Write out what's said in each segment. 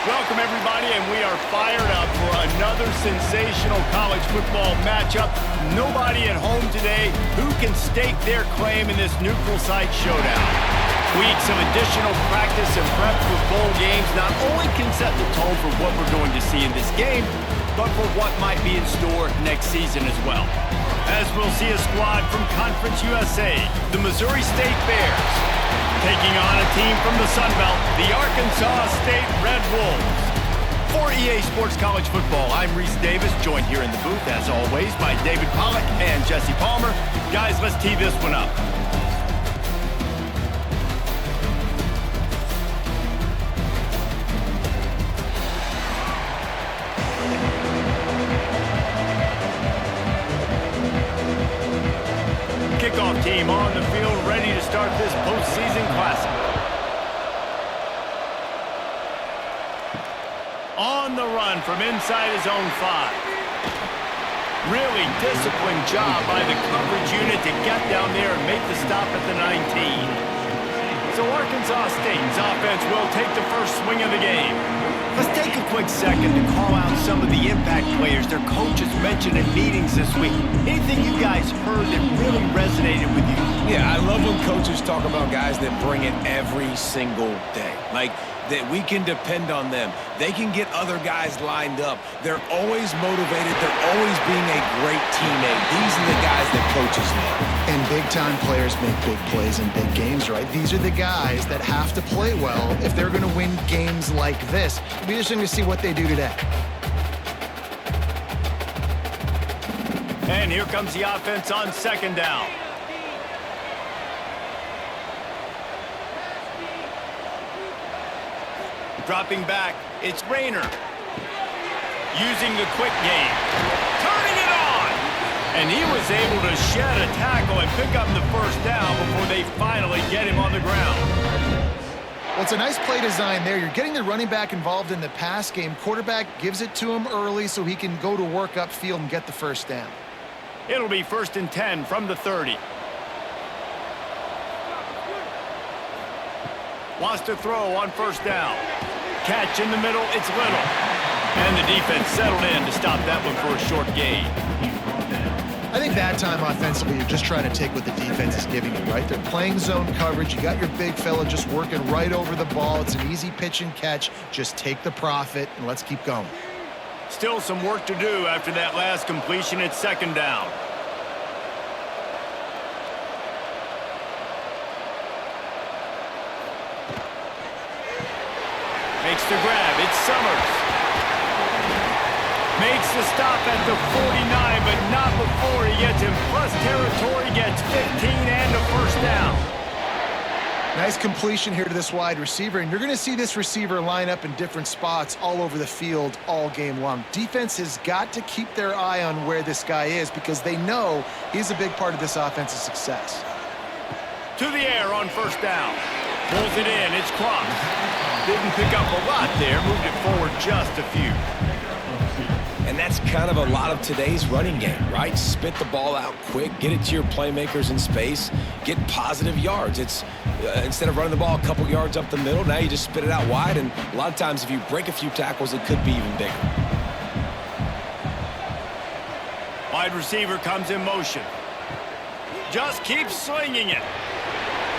Welcome, everybody, and we are fired up for another sensational college football matchup. Nobody at home today who can stake their claim in this neutral site showdown. Weeks of additional practice and prep for bowl games not only can set the tone for what we're going to see in this game, but for what might be in store next season as well. As we'll see a squad from Conference USA, the Missouri State Bears, taking on a team from the Sun Belt, the Arkansas State Red Wolves. For EA Sports College Football, I'm Reese Davis, joined here in the booth, as always, by David Pollack and Jesse Palmer. Guys, let's tee this one up. Kickoff team on the field, ready to start this postseason classic. On the run from inside his own 5. Really disciplined job by the coverage unit to get down there and make the stop at the 19. So Arkansas State's offense will take the first swing of the game. Let's take a quick second to call out some of the impact players their coaches mentioned in meetings this week. Anything you guys heard that really resonated with you? Yeah, I love when coaches talk about guys that bring it every single day. Like, that we can depend on them. They can get other guys lined up. They're always motivated. They're always being a great teammate. These are the guys that coaches love. And big-time players make big plays in big games, right? These are the guys that have to play well if they're going to win games like this. It'll be interesting to see what they do today. And here comes the offense on second down. Dropping back, it's Rayner. Using the quick game. Turning it on! And he was able to shed a tackle and pick up the first down before they finally get him on the ground. Well, it's a nice play design there. You're getting the running back involved in the pass game. Quarterback gives it to him early so he can go to work upfield and get the first down. It'll be 1st and 10 from the 30. Wants to throw on first down. Catch in the middle, it's Little. And the defense settled in to stop that one for a short gain. I think that time offensively, you're just trying to take what the defense is giving you, right? They're playing zone coverage. You got your big fella just working right over the ball. It's an easy pitch and catch. Just take the profit, and let's keep going. Still some work to do after that last completion at second down. Makes the grab, it's Summers. Makes the stop at the 49, but not before he gets in plus territory, gets 15 and a first down. Nice completion here to this wide receiver, and you're going to see this receiver line up in different spots all over the field all game long. Defense has got to keep their eye on where this guy is because they know he's a big part of this offense's success. To the air on first down. Pulls it in, it's Cross. Didn't pick up a lot there, moved it forward just a few. And that's kind of a lot of today's running game, right? Spit the ball out quick, get it to your playmakers in space, get positive yards. It's instead of running the ball a couple yards up the middle, now you just spit it out wide, and a lot of times if you break a few tackles, it could be even bigger. Wide receiver comes in motion. Just keeps slinging it.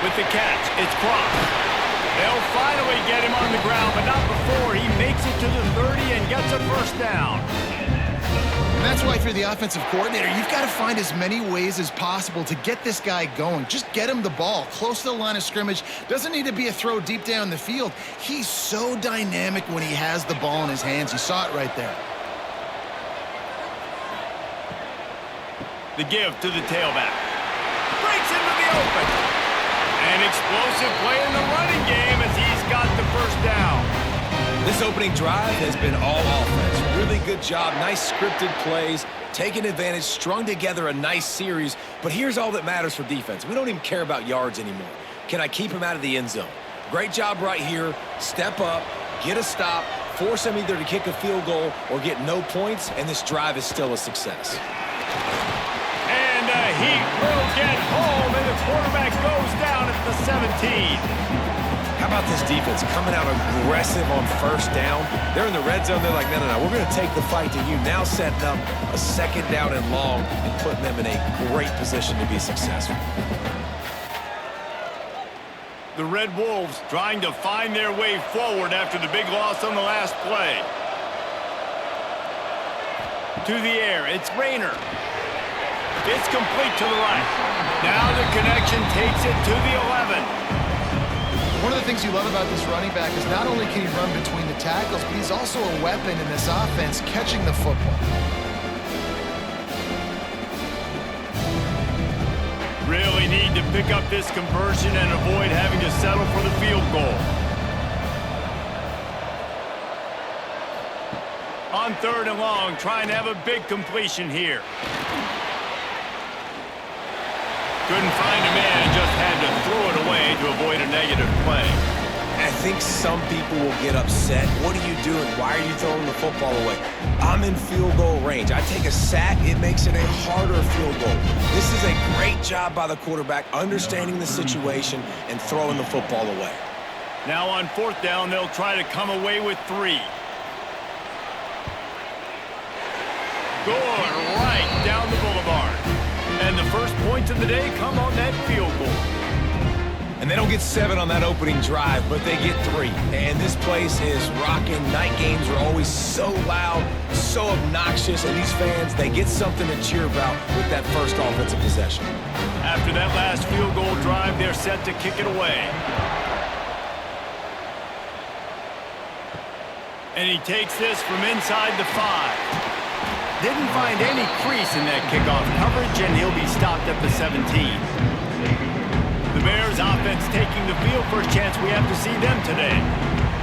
With the catch, it's Cross. They'll finally get him on the ground, but not before he makes it to the 30 and gets a first down. And that's why if you're the offensive coordinator, you've got to find as many ways as possible to get this guy going. Just get him the ball close to the line of scrimmage. Doesn't need to be a throw deep down the field. He's so dynamic when he has the ball in his hands. You saw it right there. The give to the tailback. Breaks into the open. An explosive play in the running game as he's got the first down. This opening drive has been all offense. Really good job, nice scripted plays, taking advantage, strung together a nice series. But here's all that matters for defense. We don't even care about yards anymore. Can I keep him out of the end zone? Great job right here. Step up, get a stop, force him either to kick a field goal or get no points, and this drive is still a success. And he will get home, and the quarterback goes down at the 17. How about this defense coming out aggressive on first down? They're in the red zone. They're like, no, we're going to take the fight to you. Now setting up a second down and long and putting them in a great position to be successful. The Red Wolves trying to find their way forward after the big loss on the last play. To the air, it's Rayner. It's complete to the right. Now the connection takes it to the 11. One of the things you love about this running back is not only can he run between the tackles, but he's also a weapon in this offense catching the football. Really need to pick up this conversion and avoid having to settle for the field goal. On 3rd and long, trying to have a big completion here. Couldn't find a man, just had to throw it away to avoid a negative play. I think some people will get upset. What are you doing? Why are you throwing the football away? I'm in field goal range. I take a sack, it makes it a harder field goal. This is a great job by the quarterback, understanding the situation and throwing the football away. Now on 4th down, they'll try to come away with 3. Going right down the boulevard. And the first points of the day come on that field goal. And they don't get 7 on that opening drive, but they get 3. And this place is rocking. Night games are always so loud, so obnoxious, and these fans, they get something to cheer about with that first offensive possession. After that last field goal drive, they're set to kick it away. And he takes this from inside the 5. Didn't find any crease in that kickoff coverage, and he'll be stopped at the 17. The Bears offense taking the field. First chance we have to see them today.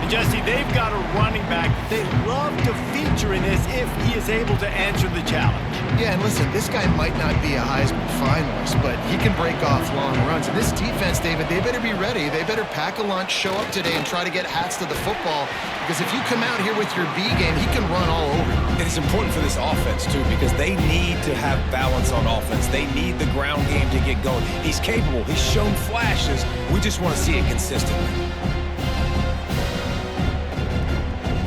And Jesse, they've got a running back they love to feature in this if he is able to answer the challenge. Yeah, and listen, this guy might not be a Heisman finalist, but he can break off long runs. And this defense, David, they better be ready. They better pack a lunch, show up today, and try to get hats to the football. Because if you come out here with your B game, he can run all over you. And it's important for this offense, too, because they need to have balance on offense. They need the ground game to get going. He's capable. He's shown flashes. We just want to see it consistently.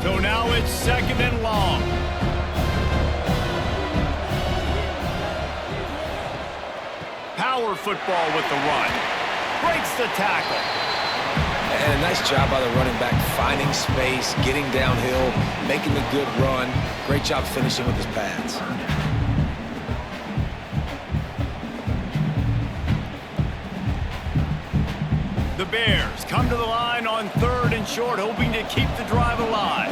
So now it's 2nd and long. Power football with the run. Breaks the tackle. And a nice job by the running back, finding space, getting downhill, making a good run. Great job finishing with his pads. The Bears come to the line on 3rd and short, hoping to keep the drive alive.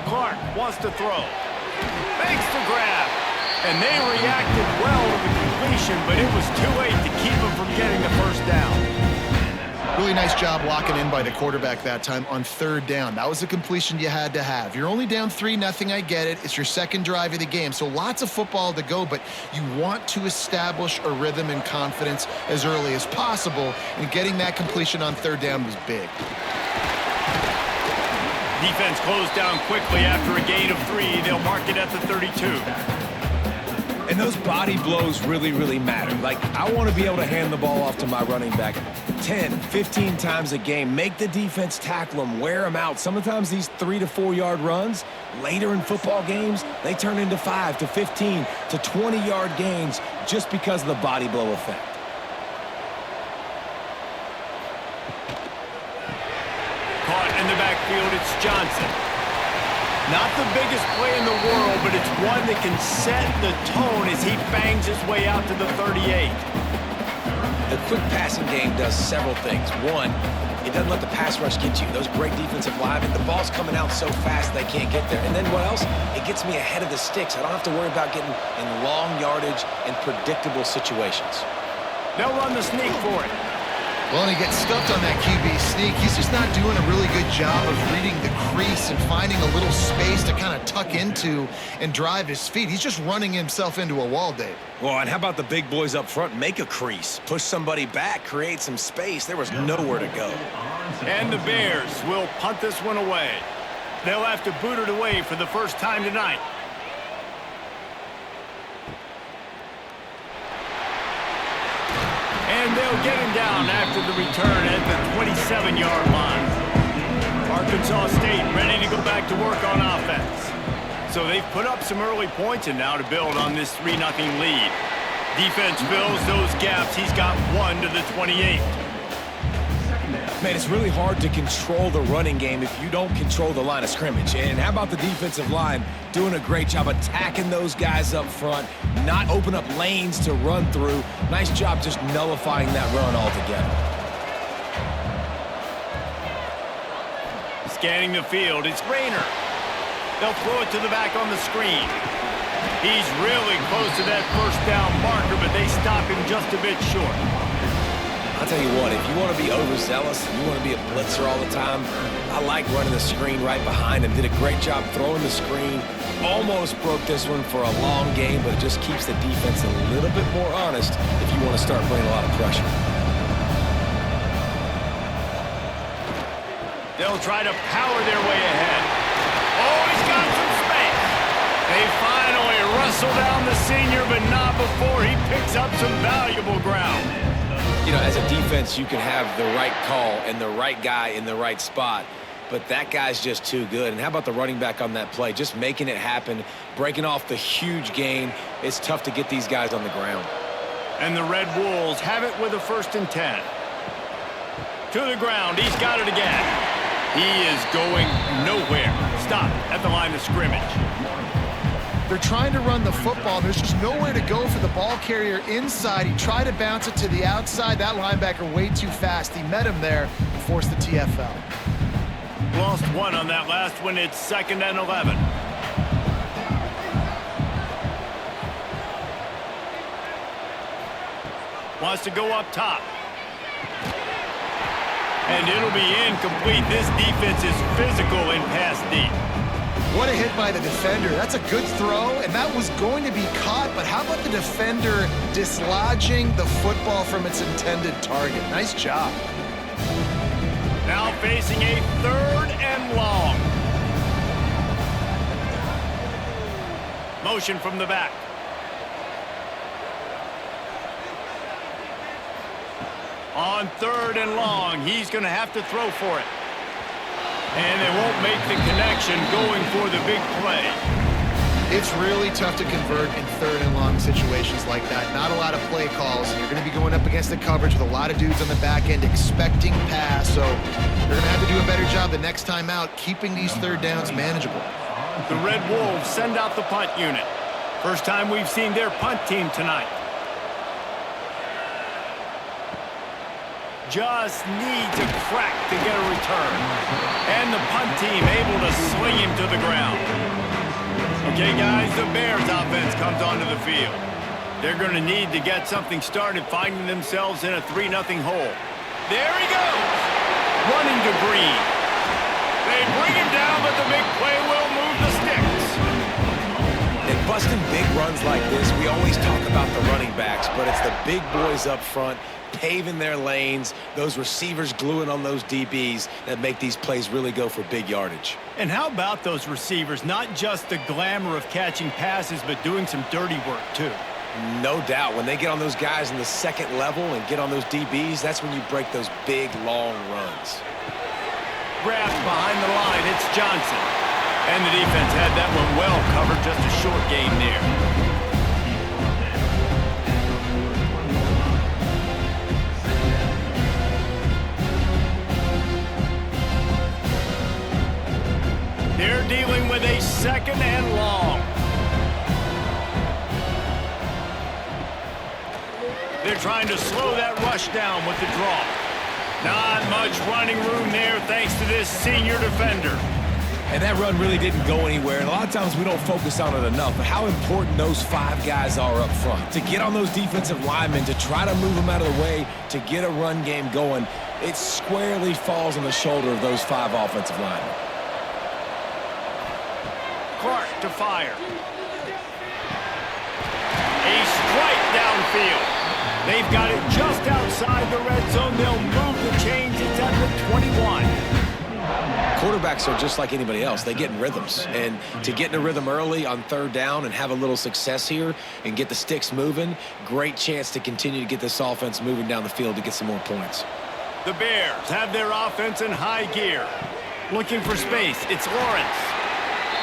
Clark wants to throw. Makes the grab. And they reacted well to the completion, but it was too late to keep them from getting the first down. Really nice job locking in by the quarterback that time on 3rd down. That was a completion you had to have. You're only down 3-0, I get it. It's your second drive of the game, so lots of football to go, but you want to establish a rhythm and confidence as early as possible, and getting that completion on 3rd down was big. Defense closed down quickly after a gain of 3. They'll mark it at the 32. And those body blows really, really matter. Like, I want to be able to hand the ball off to my running back 10, 15 times a game. Make the defense tackle them, wear them out. Sometimes these 3 to 4 yard runs, later in football games, they turn into 5 to 15 to 20 yard gains just because of the body blow effect. Caught in the backfield, it's Johnson. Not the biggest play in the world, but it's one that can set the tone as he bangs his way out to the 38. The quick passing game does several things. One, it doesn't let the pass rush get you. Those great defensive linemen, the ball's coming out so fast they can't get there. And then what else? It gets me ahead of the sticks. I don't have to worry about getting in long yardage and predictable situations. They'll run the sneak for it. Well, and he gets stuffed on that QB sneak. He's just not doing a really good job of reading the crease and finding a little space to kind of tuck into and drive his feet. He's just running himself into a wall, Dave. Well, and how about the big boys up front? Make a crease, push somebody back, create some space. There was nowhere to go. And the Bears will punt this one away. They'll have to boot it away for the first time tonight. And they'll will get him down after the return at the 27-yard line. Arkansas State ready to go back to work on offense. So they've put up some early points and now to build on this 3-0 lead. Defense fills those gaps. He's got 1 to the 28. Man, it's really hard to control the running game if you don't control the line of scrimmage. And how about the defensive line doing a great job attacking those guys up front, not open up lanes to run through. Nice job just nullifying that run altogether. Scanning the field, it's Rayner. They'll throw it to the back on the screen. He's really close to that first down marker, but they stop him just a bit short. I'll tell you what, if you want to be overzealous and you want to be a blitzer all the time, I like running the screen right behind him. Did a great job throwing the screen. Almost broke this one for a long game, but it just keeps the defense a little bit more honest if you want to start bringing a lot of pressure. They'll try to power their way ahead. Oh, he's got some space. They finally wrestle down the senior, but not before he picks up some valuable ground. You know, as a defense, you can have the right call and the right guy in the right spot, but that guy's just too good. And how about the running back on that play? Just making it happen, breaking off the huge gain. It's tough to get these guys on the ground. And the Red Wolves have it with a 1st and 10. To the ground, he's got it again. He is going nowhere. Stop at the line of scrimmage. They're trying to run the football. There's just nowhere to go for the ball carrier inside. He tried to bounce it to the outside. That linebacker way too fast. He met him there and forced the TFL. Lost 1 on that last one. It's 2nd and 11. Wants to go up top. And it'll be incomplete. This defense is physical in pass deep. What a hit by the defender. That's a good throw, and that was going to be caught, but how about the defender dislodging the football from its intended target? Nice job. Now facing a 3rd and long. Motion from the back. On 3rd and long, he's going to have to throw for it. And they won't make the connection going for the big play. It's really tough to convert in 3rd and long situations like that. Not a lot of play calls. You're going to be going up against the coverage with a lot of dudes on the back end expecting pass. So they're going to have to do a better job the next time out keeping these 3rd downs manageable. The Red Wolves send out the punt unit. First time we've seen their punt team tonight. Just needs a crack to get a return. And the punt team able to sling him to the ground. Okay, guys, the Bears offense comes onto the field. They're going to need to get something started, finding themselves in a 3-0 hole. There he goes. Running to Green. They bring him down, but the big play will move the sticks. And busting big runs like this, we always talk about the running backs, but it's the big boys up front paving their lanes, those receivers gluing on those DBs that make these plays really go for big yardage. And how about those receivers? Not just the glamour of catching passes, but doing some dirty work, too. No doubt. When they get on those guys in the 2nd level and get on those DBs, that's when you break those big, long runs. Grabbed behind the line, it's Johnson. And the defense had that one well covered, just a short gain there. They're dealing with a 2nd and long. They're trying to slow that rush down with the draw. Not much running room there thanks to this senior defender. And that run really didn't go anywhere. And a lot of times we don't focus on it enough, but how important those 5 guys are up front. To get on those defensive linemen, to try to move them out of the way, to get a run game going, it squarely falls on the shoulder of those 5 offensive linemen. Clark to fire. A strike downfield. They've got it just outside the red zone. They'll move the chains. It's at the 21. Quarterbacks are just like anybody else. They get in rhythms. And to get in a rhythm early on third down and have a little success here and get the sticks moving, great chance to continue to get this offense moving down the field to get some more points. The Bears have their offense in high gear. Looking for space. It's Lawrence.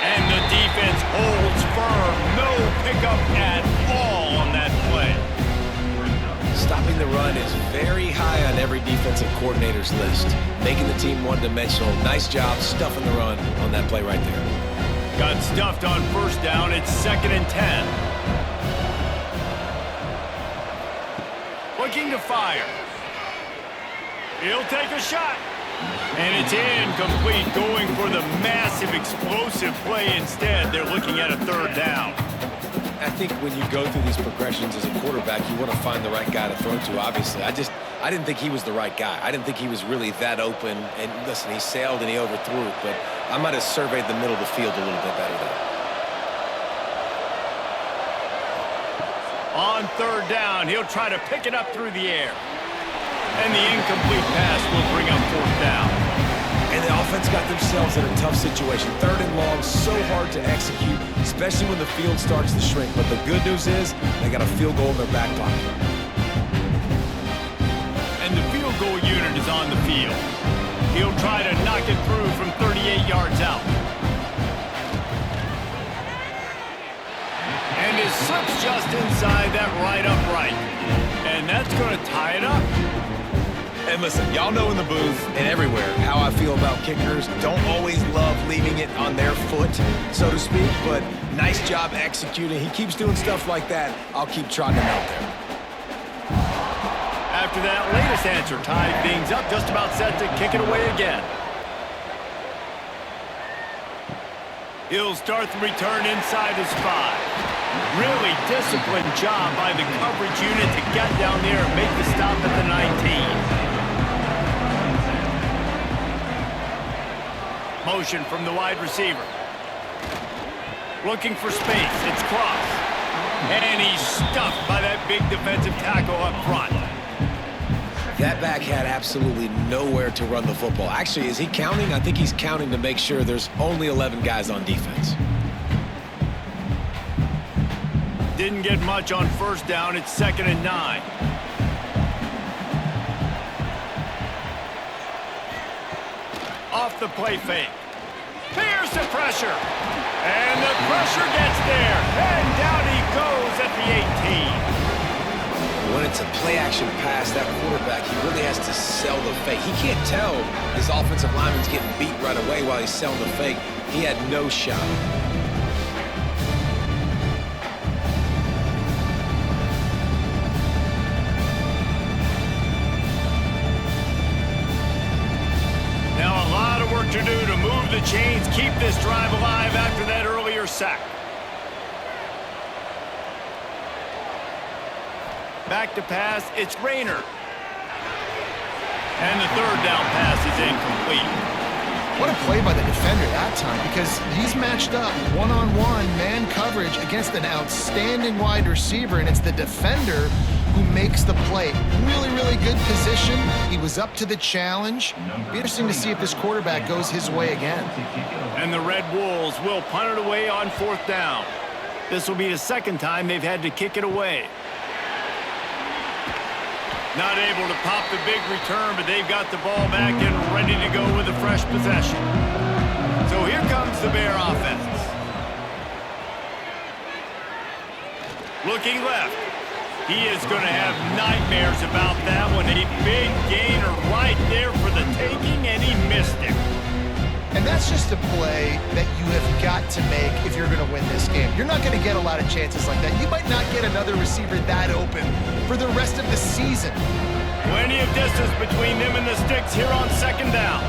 And the defense holds firm. No pickup at all on that play. Stopping the run is very high on every defensive coordinator's list. Making the team one-dimensional. Nice job stuffing the run on that play right there. Got stuffed on first down. It's 2nd and 10. Looking to fire. He'll take a shot. And it's incomplete, going for the massive explosive play instead. They're looking at a 3rd down. I think when you go through these progressions as a quarterback, you want to find the right guy to throw to, obviously. I didn't think he was the right guy. I didn't think he was really that open. And listen, he sailed and he overthrew it, but I might have surveyed the middle of the field a little bit better there. On 3rd down, he'll try to pick it up through the air. And the incomplete pass will bring up 4th down. And the offense got themselves in a tough situation. 3rd and long, so hard to execute, especially when the field starts to shrink. But the good news is they got a field goal in their back pocket. And the field goal unit is on the field. He'll try to knock it through from 38 yards out. And it slips just inside that right upright. And that's going to tie it up. And listen, y'all know in the booth and everywhere how I feel about kickers. Don't always love leaving it on their foot, so to speak, but nice job executing. He keeps doing stuff like that. I'll keep trotting him out there. After that latest answer, tied things up, just about set to kick it away again. He'll start the return inside his 5. Really disciplined job by the coverage unit to get down there and make the stop at the 19. Motion from the wide receiver. Looking for space. It's Cross. And he's stuffed by that big defensive tackle up front. That back had absolutely nowhere to run the football. Actually, is he counting? I think he's counting to make sure there's only 11 guys on defense. Didn't get much on 1st down. It's 2nd and 9. Off the play fake. Here's the pressure. And the pressure gets there. And down he goes at the 18. When it's a play-action pass, that quarterback, he really has to sell the fake. He can't tell his offensive lineman's getting beat right away while he's selling the fake. He had no shot. To do to move the chains, keep this drive alive after that earlier sack. Back to pass, it's Rayner. And the 3rd down pass is incomplete. What a play by the defender that time, because he's matched up one-on-one man coverage against an outstanding wide receiver, and it's the defender who makes the play. Really, really good position. He was up to the challenge. Be interesting to see if this quarterback goes his way again. And the Red Wolves will punt it away on 4th down. This will be the 2nd time they've had to kick it away. Not able to pop the big return, but they've got the ball back and ready to go with a fresh possession. So here comes the Bear offense. Looking left. He is going to have nightmares about that one. A big gainer right there for the taking, and he missed it. And that's just a play that you have got to make if you're going to win this game. You're not going to get a lot of chances like that. You might not get another receiver that open for the rest of the season. Plenty of distance between them and the sticks here on 2nd down.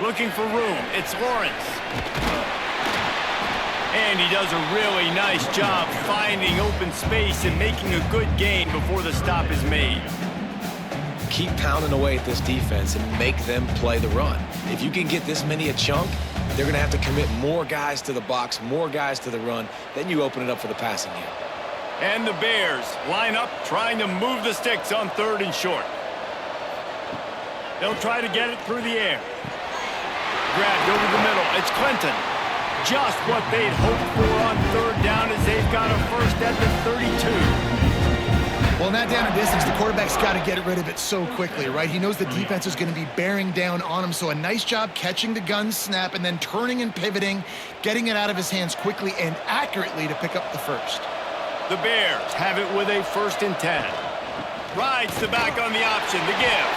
Looking for room. It's Lawrence. And he does a really nice job finding open space and making a good gain before the stop is made. Keep pounding away at this defense and make them play the run. If you can get this many a chunk, they're going to have to commit more guys to the box, more guys to the run. Then you open it up for the passing game. And the Bears line up trying to move the sticks on 3rd and short. They'll try to get it through the air. Grabbed over the middle. It's Clinton. Just what they'd hoped for on third down as they've got a first at the 32. Well, in that down and distance, the quarterback's got to get rid of it so quickly, right? He knows the defense is going to be bearing down on him, so a nice job catching the gun snap and then turning and pivoting, getting it out of his hands quickly and accurately to pick up the first. The Bears have it with a 1st and 10. Rides the back on the option, the give.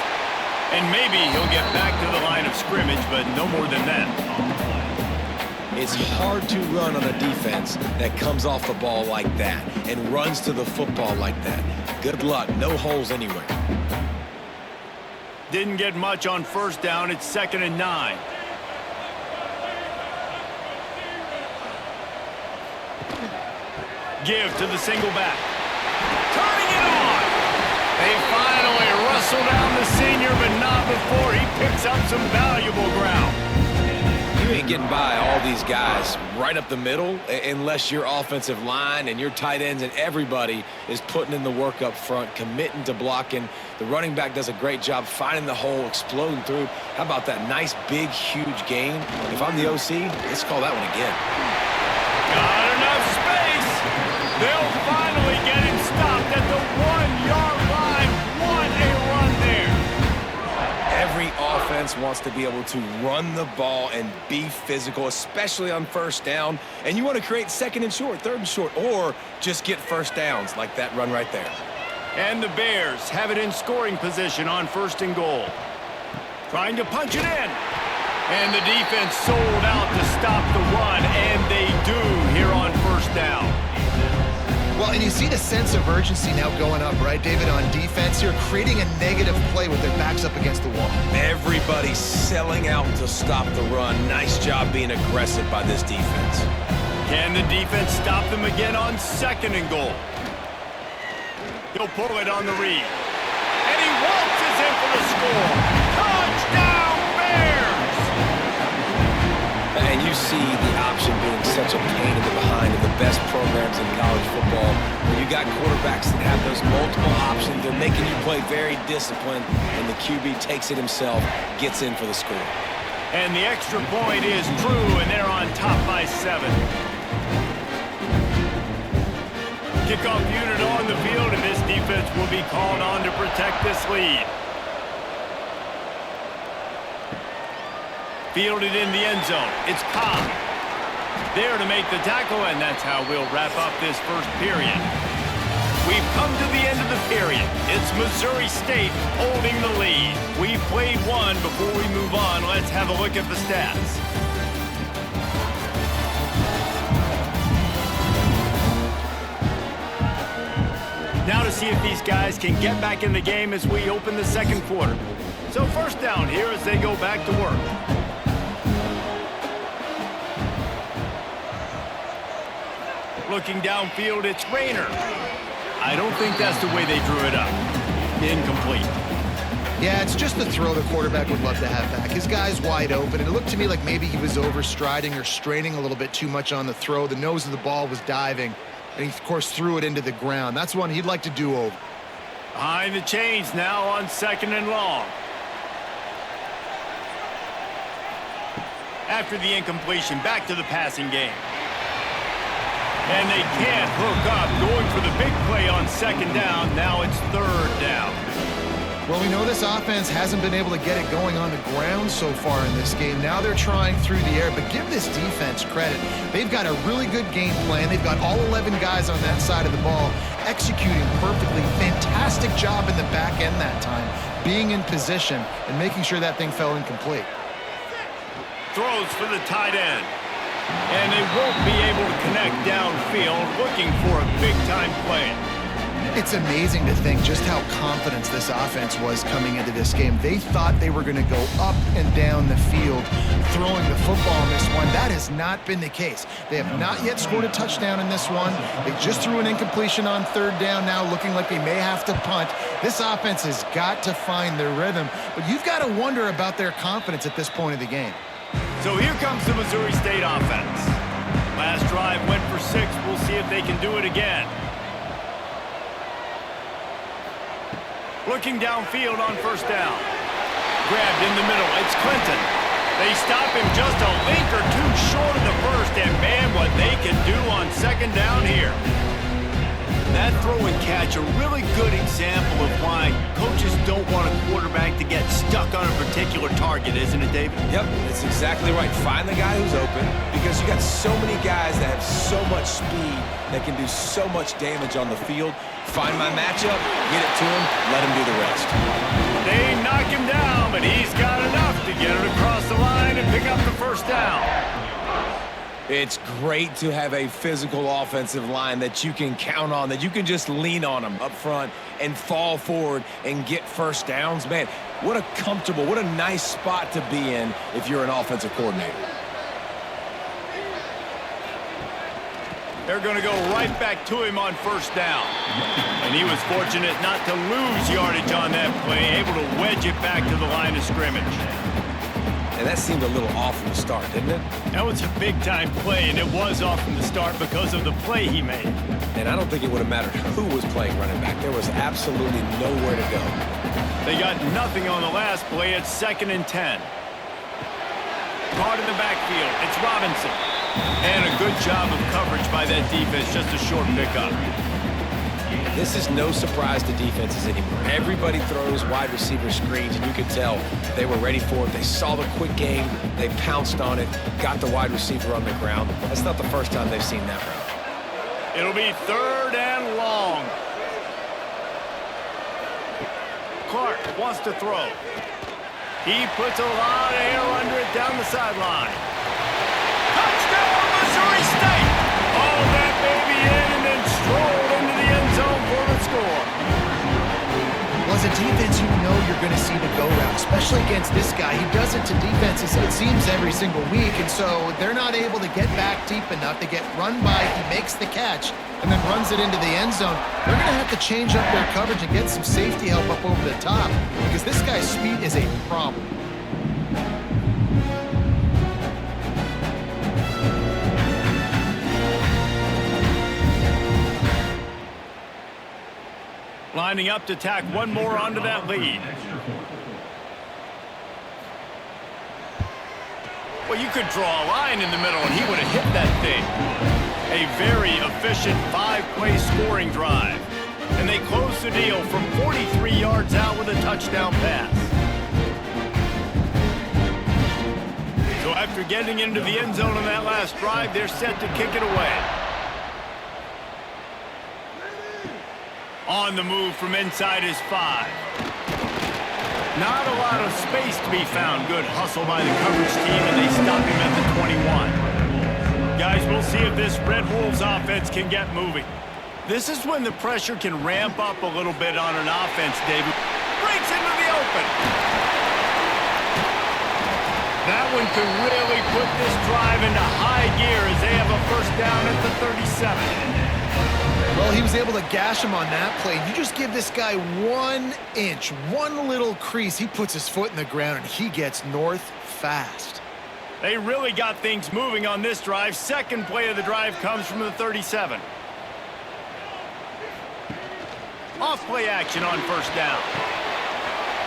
And maybe he'll get back to the line of scrimmage, but no more than that. It's hard to run on a defense that comes off the ball like that and runs to the football like that. Good luck. No holes anywhere. Didn't get much on first down. It's 2nd and 9. Give to the single back. Turning it on. They finally wrestle down the senior, but not before he picks up some valuable ground. You ain't getting by all these guys right up the middle unless your offensive line and your tight ends and everybody is putting in the work up front, committing to blocking. The running back does a great job finding the hole, exploding through. How about that nice, big, huge gain? If I'm the OC, let's call that one again. Got enough space. They'll finally get him stopped at the 1-yard line. What a run there. Every offense wants to be able to run the ball and be physical, especially on first down. And you want to create 2nd and short, 3rd and short, or just get first downs like that run right there. And the Bears have it in scoring position on 1st and goal. Trying to punch it in. And the defense sold out to stop the run, and they do here on 1st down. Well, and you see the sense of urgency now going up, right, David, on defense here, creating a negative play with their backs up against the wall. Everybody's selling out to stop the run. Nice job being aggressive by this defense. Can the defense stop them again on 2nd and goal? He'll pull it on the read. And he waltzes in for the score. Touchdown, Bears! And you see the option being such a pain in the behind of the best programs in college football. When you got quarterbacks that have those multiple options, they're making you play very disciplined, and the QB takes it himself, gets in for the score. And the extra point is true, and they're on top by 7. Kickoff unit on the field, and this defense will be called on to protect this lead. Fielded in the end zone. It's Cobb. There to make the tackle, and that's how we'll wrap up this first period. We've come to the end of the period. It's Missouri State holding the lead. We've played one. Before we move on, let's have a look at the stats. Now to see if these guys can get back in the game as we open the 2nd quarter. So 1st down here as they go back to work. Looking downfield, it's Rayner. I don't think that's the way they drew it up. Incomplete. Yeah, it's just the throw the quarterback would love to have back. His guy's wide open, and it looked to me like maybe he was overstriding or straining a little bit too much on the throw. The nose of the ball was diving, and he, of course, threw it into the ground. That's one he'd like to do over. Behind the chains now on 2nd and long. After the incompletion, back to the passing game. And they can't hook up, going for the big play on 2nd down. Now it's 3rd down. Well, we know this offense hasn't been able to get it going on the ground so far in this game. Now they're trying through the air, but give this defense credit. They've got a really good game plan. They've got all 11 guys on that side of the ball executing perfectly. Fantastic job in the back end that time, being in position and making sure that thing fell incomplete. Throws for the tight end. And they won't be able to connect downfield, looking for a big-time play. It's amazing to think just how confident this offense was coming into this game. They thought they were going to go up and down the field throwing the football in this one. That has not been the case. They have not yet scored a touchdown in this one. They just threw an incompletion on 3rd down now, looking like they may have to punt. This offense has got to find their rhythm, but you've got to wonder about their confidence at this point of the game. So here comes the Missouri State offense. Last drive went for 6. We'll see if they can do it again. Looking downfield on 1st down. grabbed in the middle. It's Clinton. They stop him just a link or two short of the first, and man, what they can do on second down here. That throw and catch, a really good example of why coaches don't want a quarterback to get stuck on a particular target, isn't it, David? Yep, that's exactly right. Find the guy who's open, because you got so many guys that have so much speed that can do so much damage on the field. Find my matchup, get it to him, let him do the rest. They knock him down, but he's got enough to get it across the line and pick up the first down. It's great to have a physical offensive line that you can count on, that you can just lean on them up front and fall forward and get first downs. Man, what a comfortable, what a nice spot to be in if you're an offensive coordinator. They're going to go right back to him on first down. And he was fortunate not to lose yardage on that play, able to wedge it back to the line of scrimmage. And that seemed a little off from the start, didn't it? That was a big-time play, and it was off from the start because of the play he made. And I don't think it would have mattered who was playing running back. There was absolutely nowhere to go. They got nothing on the last play. It's 2nd and 10. Caught in the backfield. It's Robinson. And a good job of coverage by that defense. Just a short pickup. This is no surprise to defenses anymore. Everybody throws wide receiver screens, and you could tell they were ready for it. They saw the quick game. They pounced on it, got the wide receiver on the ground. That's not the first time they've seen that route. It'll be 3rd and long. Clark wants to throw. He puts a lot of air under it down the sideline. Touchdown, Missouri State! All that baby in and then strolled into the end zone for the score. Well, as a defense, you know you're going to see the go route, especially against this guy. He does it to defenses, it seems, every single week, and so they're not able to get back deep enough. They get run by, he makes the catch, and then runs it into the end zone. They're going to have to change up their coverage and get some safety help up over the top, because this guy's speed is a problem. Lining up to tack one more onto that lead. Well, you could draw a line in the middle and he would have hit that thing. A very efficient 5-play scoring drive. And they close the deal from 43 yards out with a touchdown pass. So after getting into the end zone on that last drive, they're set to kick it away. On the move from inside his 5. Not a lot of space to be found. Good hustle by the coverage team, and they stop him at the 21. Guys, we'll see if this Red Wolves offense can get moving. This is when the pressure can ramp up a little bit on an offense, David. Breaks into the open. That one could really put this drive into high gear as they have a first down at the 37. Well, he was able to gash him on that play. You just give this guy 1 inch, one little crease, he puts his foot in the ground, and he gets north fast. They really got things moving on this drive. Second play of the drive comes from the 37. Off play action on first down.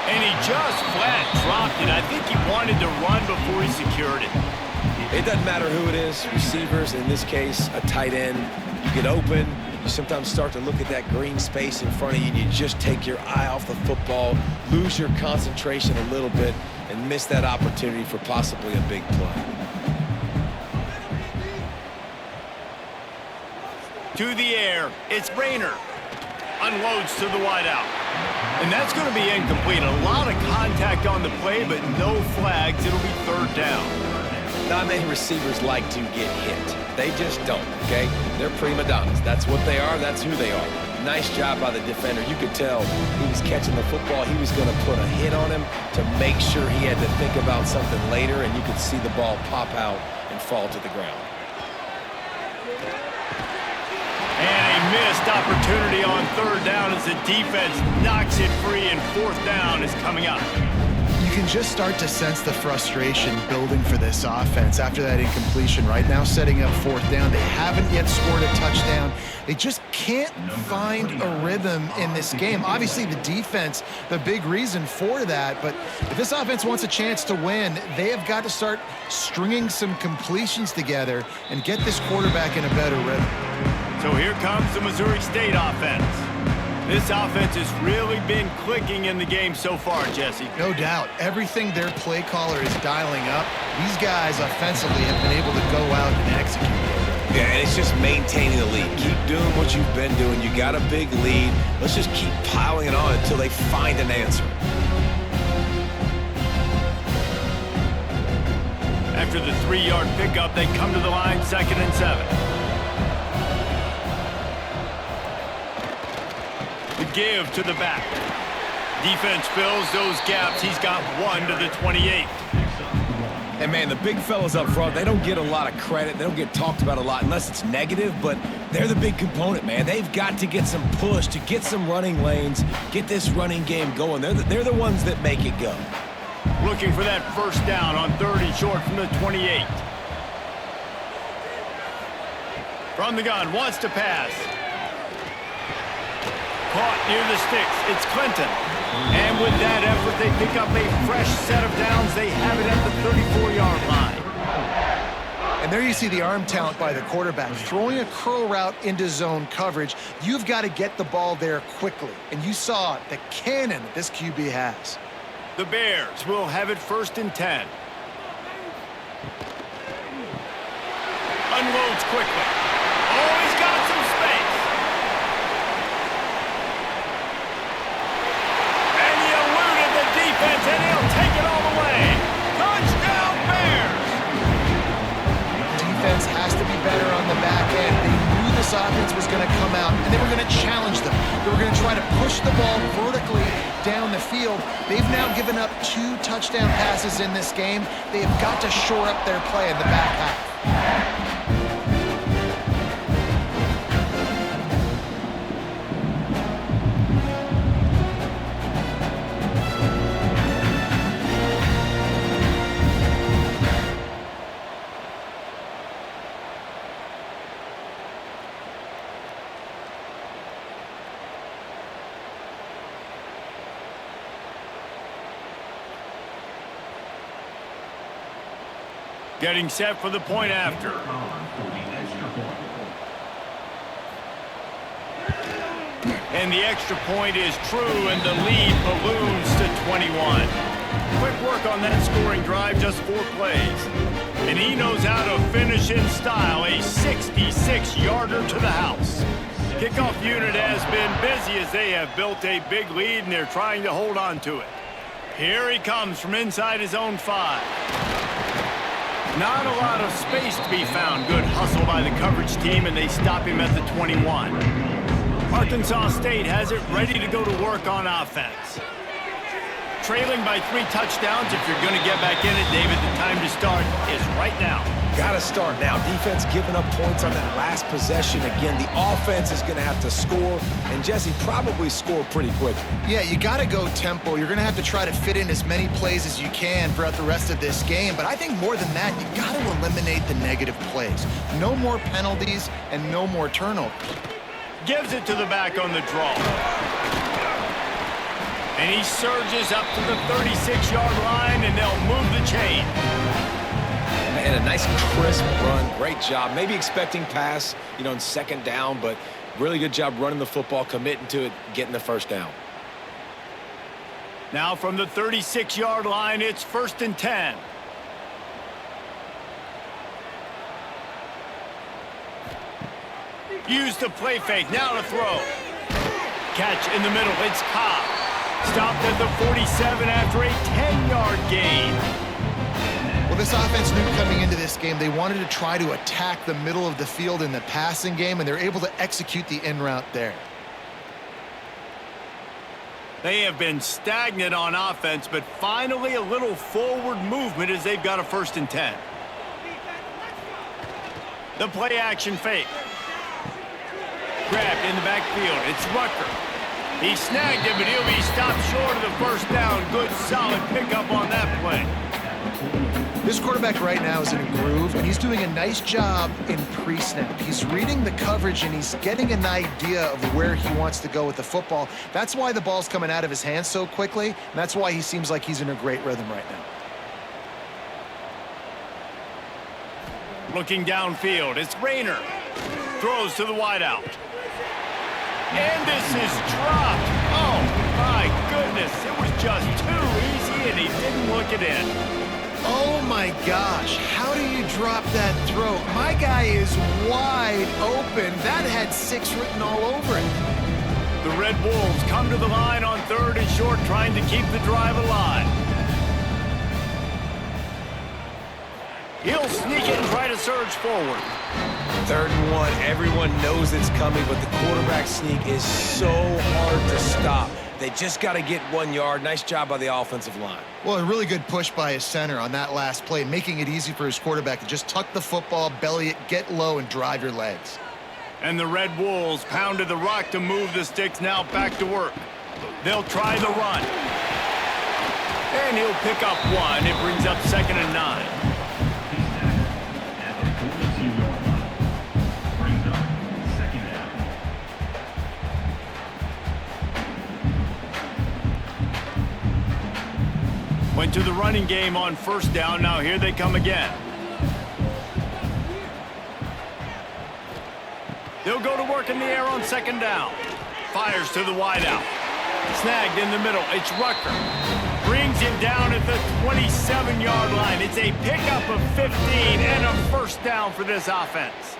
And he just flat dropped it. I think he wanted to run before he secured it. It doesn't matter who it is, receivers, in this case, a tight end. You get open, you sometimes start to look at that green space in front of you, and you just take your eye off the football, lose your concentration a little bit, and miss that opportunity for possibly a big play. To the air, it's Rayner. Unloads to the wideout. And that's going to be incomplete. A lot of contact on the play, but no flags. It'll be 3rd down. Not many receivers like to get hit. They just don't, okay? They're prima donnas. That's what they are. That's who they are. Nice job by the defender. You could tell he was catching the football. He was going to put a hit on him to make sure he had to think about something later, and you could see the ball pop out and fall to the ground. And a missed opportunity on 3rd down as the defense knocks it free, and 4th down is coming up. You can just start to sense the frustration building for this offense after that incompletion. Right now, setting up fourth down. They haven't yet scored a touchdown. They just can't find a rhythm in this game. Obviously, the defense, the big reason for that. But if this offense wants a chance to win, they have got to start stringing some completions together and get this quarterback in a better rhythm. So here comes the Missouri State offense. This offense has really been clicking in the game so far, Jesse. No doubt. Everything their play caller is dialing up, these guys offensively have been able to go out and execute. Yeah, and it's just maintaining the lead. Keep doing what you've been doing. You got a big lead. Let's just keep piling it on until they find an answer. After the 3-yard pickup, they come to the line, 2nd and 7. The give to the back. Defense fills those gaps. He's got 1 to the 28. And, man, the big fellas up front, they don't get a lot of credit. They don't get talked about a lot unless it's negative, but they're the big component, man. They've got to get some push, to get some running lanes, get this running game going. They're the ones that make it go. Looking for that first down on 3rd and short from the 28. From the gun, wants to pass. Caught near the sticks. It's Clinton. And with that effort, they pick up a fresh set of downs. They have it at the 34-yard line. And there you see the arm talent by the quarterback. Throwing a curl route into zone coverage, you've got to get the ball there quickly. And you saw the cannon this QB has. The Bears will have it 1st and 10. Unloads quickly. Oh, he's got some space. And he eluded the defense, and he'll take it all the way. Touchdown, Bears! Defense has to be better on the back end. They knew this offense was going to come out, and they were going to challenge them. They were going to try to push the ball vertically down the field. They've now given up 2 touchdown passes in this game. They have got to shore up their play in the back half. Getting set for the point after. And the extra point is true, and the lead balloons to 21. Quick work on that scoring drive, just 4 plays. And he knows how to finish in style, a 66-yarder to the house. Kickoff unit has been busy as they have built a big lead, and they're trying to hold on to it. Here he comes from inside his own 5. Not a lot of space to be found. Good hustle by the coverage team, and they stop him at the 21. Arkansas State has it ready to go to work on offense. Trailing by 3 touchdowns. If you're going to get back in it, David, the time to start is right now. Got to start now. Defense giving up points on that last possession. Again, the offense is going to have to score, and Jesse probably score pretty quickly. Yeah, you got to go tempo. You're going to have to try to fit in as many plays as you can throughout the rest of this game. But I think more than that, you got to eliminate the negative plays. No more penalties and no more turnovers. Gives it to the back on the draw. And he surges up to the 36-yard line, and they'll move the chain. And a nice crisp run. Great job. Maybe expecting pass, in 2nd down, but really good job running the football, committing to it, getting the first down. Now from the 36-yard line, it's 1st and 10. Use the play fake. Now to throw. Catch in the middle. It's Cobb. Stopped at the 47 after a 10-yard gain. Well, this offense knew coming into this game they wanted to try to attack the middle of the field in the passing game, and they're able to execute the in route there. They have been stagnant on offense, but finally a little forward movement as they've got a 1st and 10. The play action fake. Grabbed in the backfield. It's Rucker. He snagged him, but he'll be stopped short of the first down. Good, solid pickup on that This quarterback right now is in a groove, and he's doing a nice job in pre-snap. He's reading the coverage, and he's getting an idea of where he wants to go with the football. That's why the ball's coming out of his hands so quickly, and that's why he seems like he's in a great rhythm right now. Looking downfield, it's Rayner. Throws to the wideout. And this is dropped. Oh, my goodness. It was just too easy, and he didn't look it in. Oh, my gosh. How do you drop that throw? My guy is wide open. That had 6 written all over it. The Red Wolves come to the line on 3rd and short, trying to keep the drive alive. He'll sneak it and try to surge forward. 3rd and 1. Everyone knows it's coming, but the quarterback sneak is so hard to stop. They just got to get 1 yard. Nice job by the offensive line. Well, a really good push by his center on that last play, making it easy for his quarterback to just tuck the football, belly it, get low, and drive your legs. And the Red Wolves pounded the rock to move the sticks now back to work. They'll try the run. And he'll pick up 1. It brings up 2nd and 9. Went to the running game on 1st down. Now here they come again. They'll go to work in the air on 2nd down. Fires to the wideout. Snagged in the middle. It's Rucker. Brings him down at the 27-yard line. It's a pickup of 15 and a 1st down for this offense.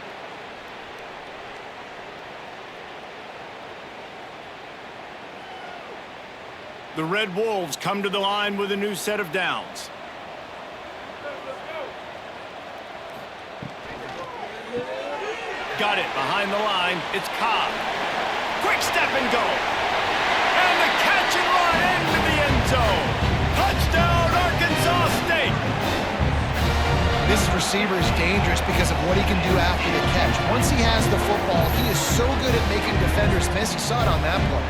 The Red Wolves come to the line with a new set of downs. Got it behind the line. It's Cobb. Quick step and go. And the catch and run into the end zone. Touchdown, Arkansas State. This receiver is dangerous because of what he can do after the catch. Once he has the football, he is so good at making defenders miss. You saw it on that play.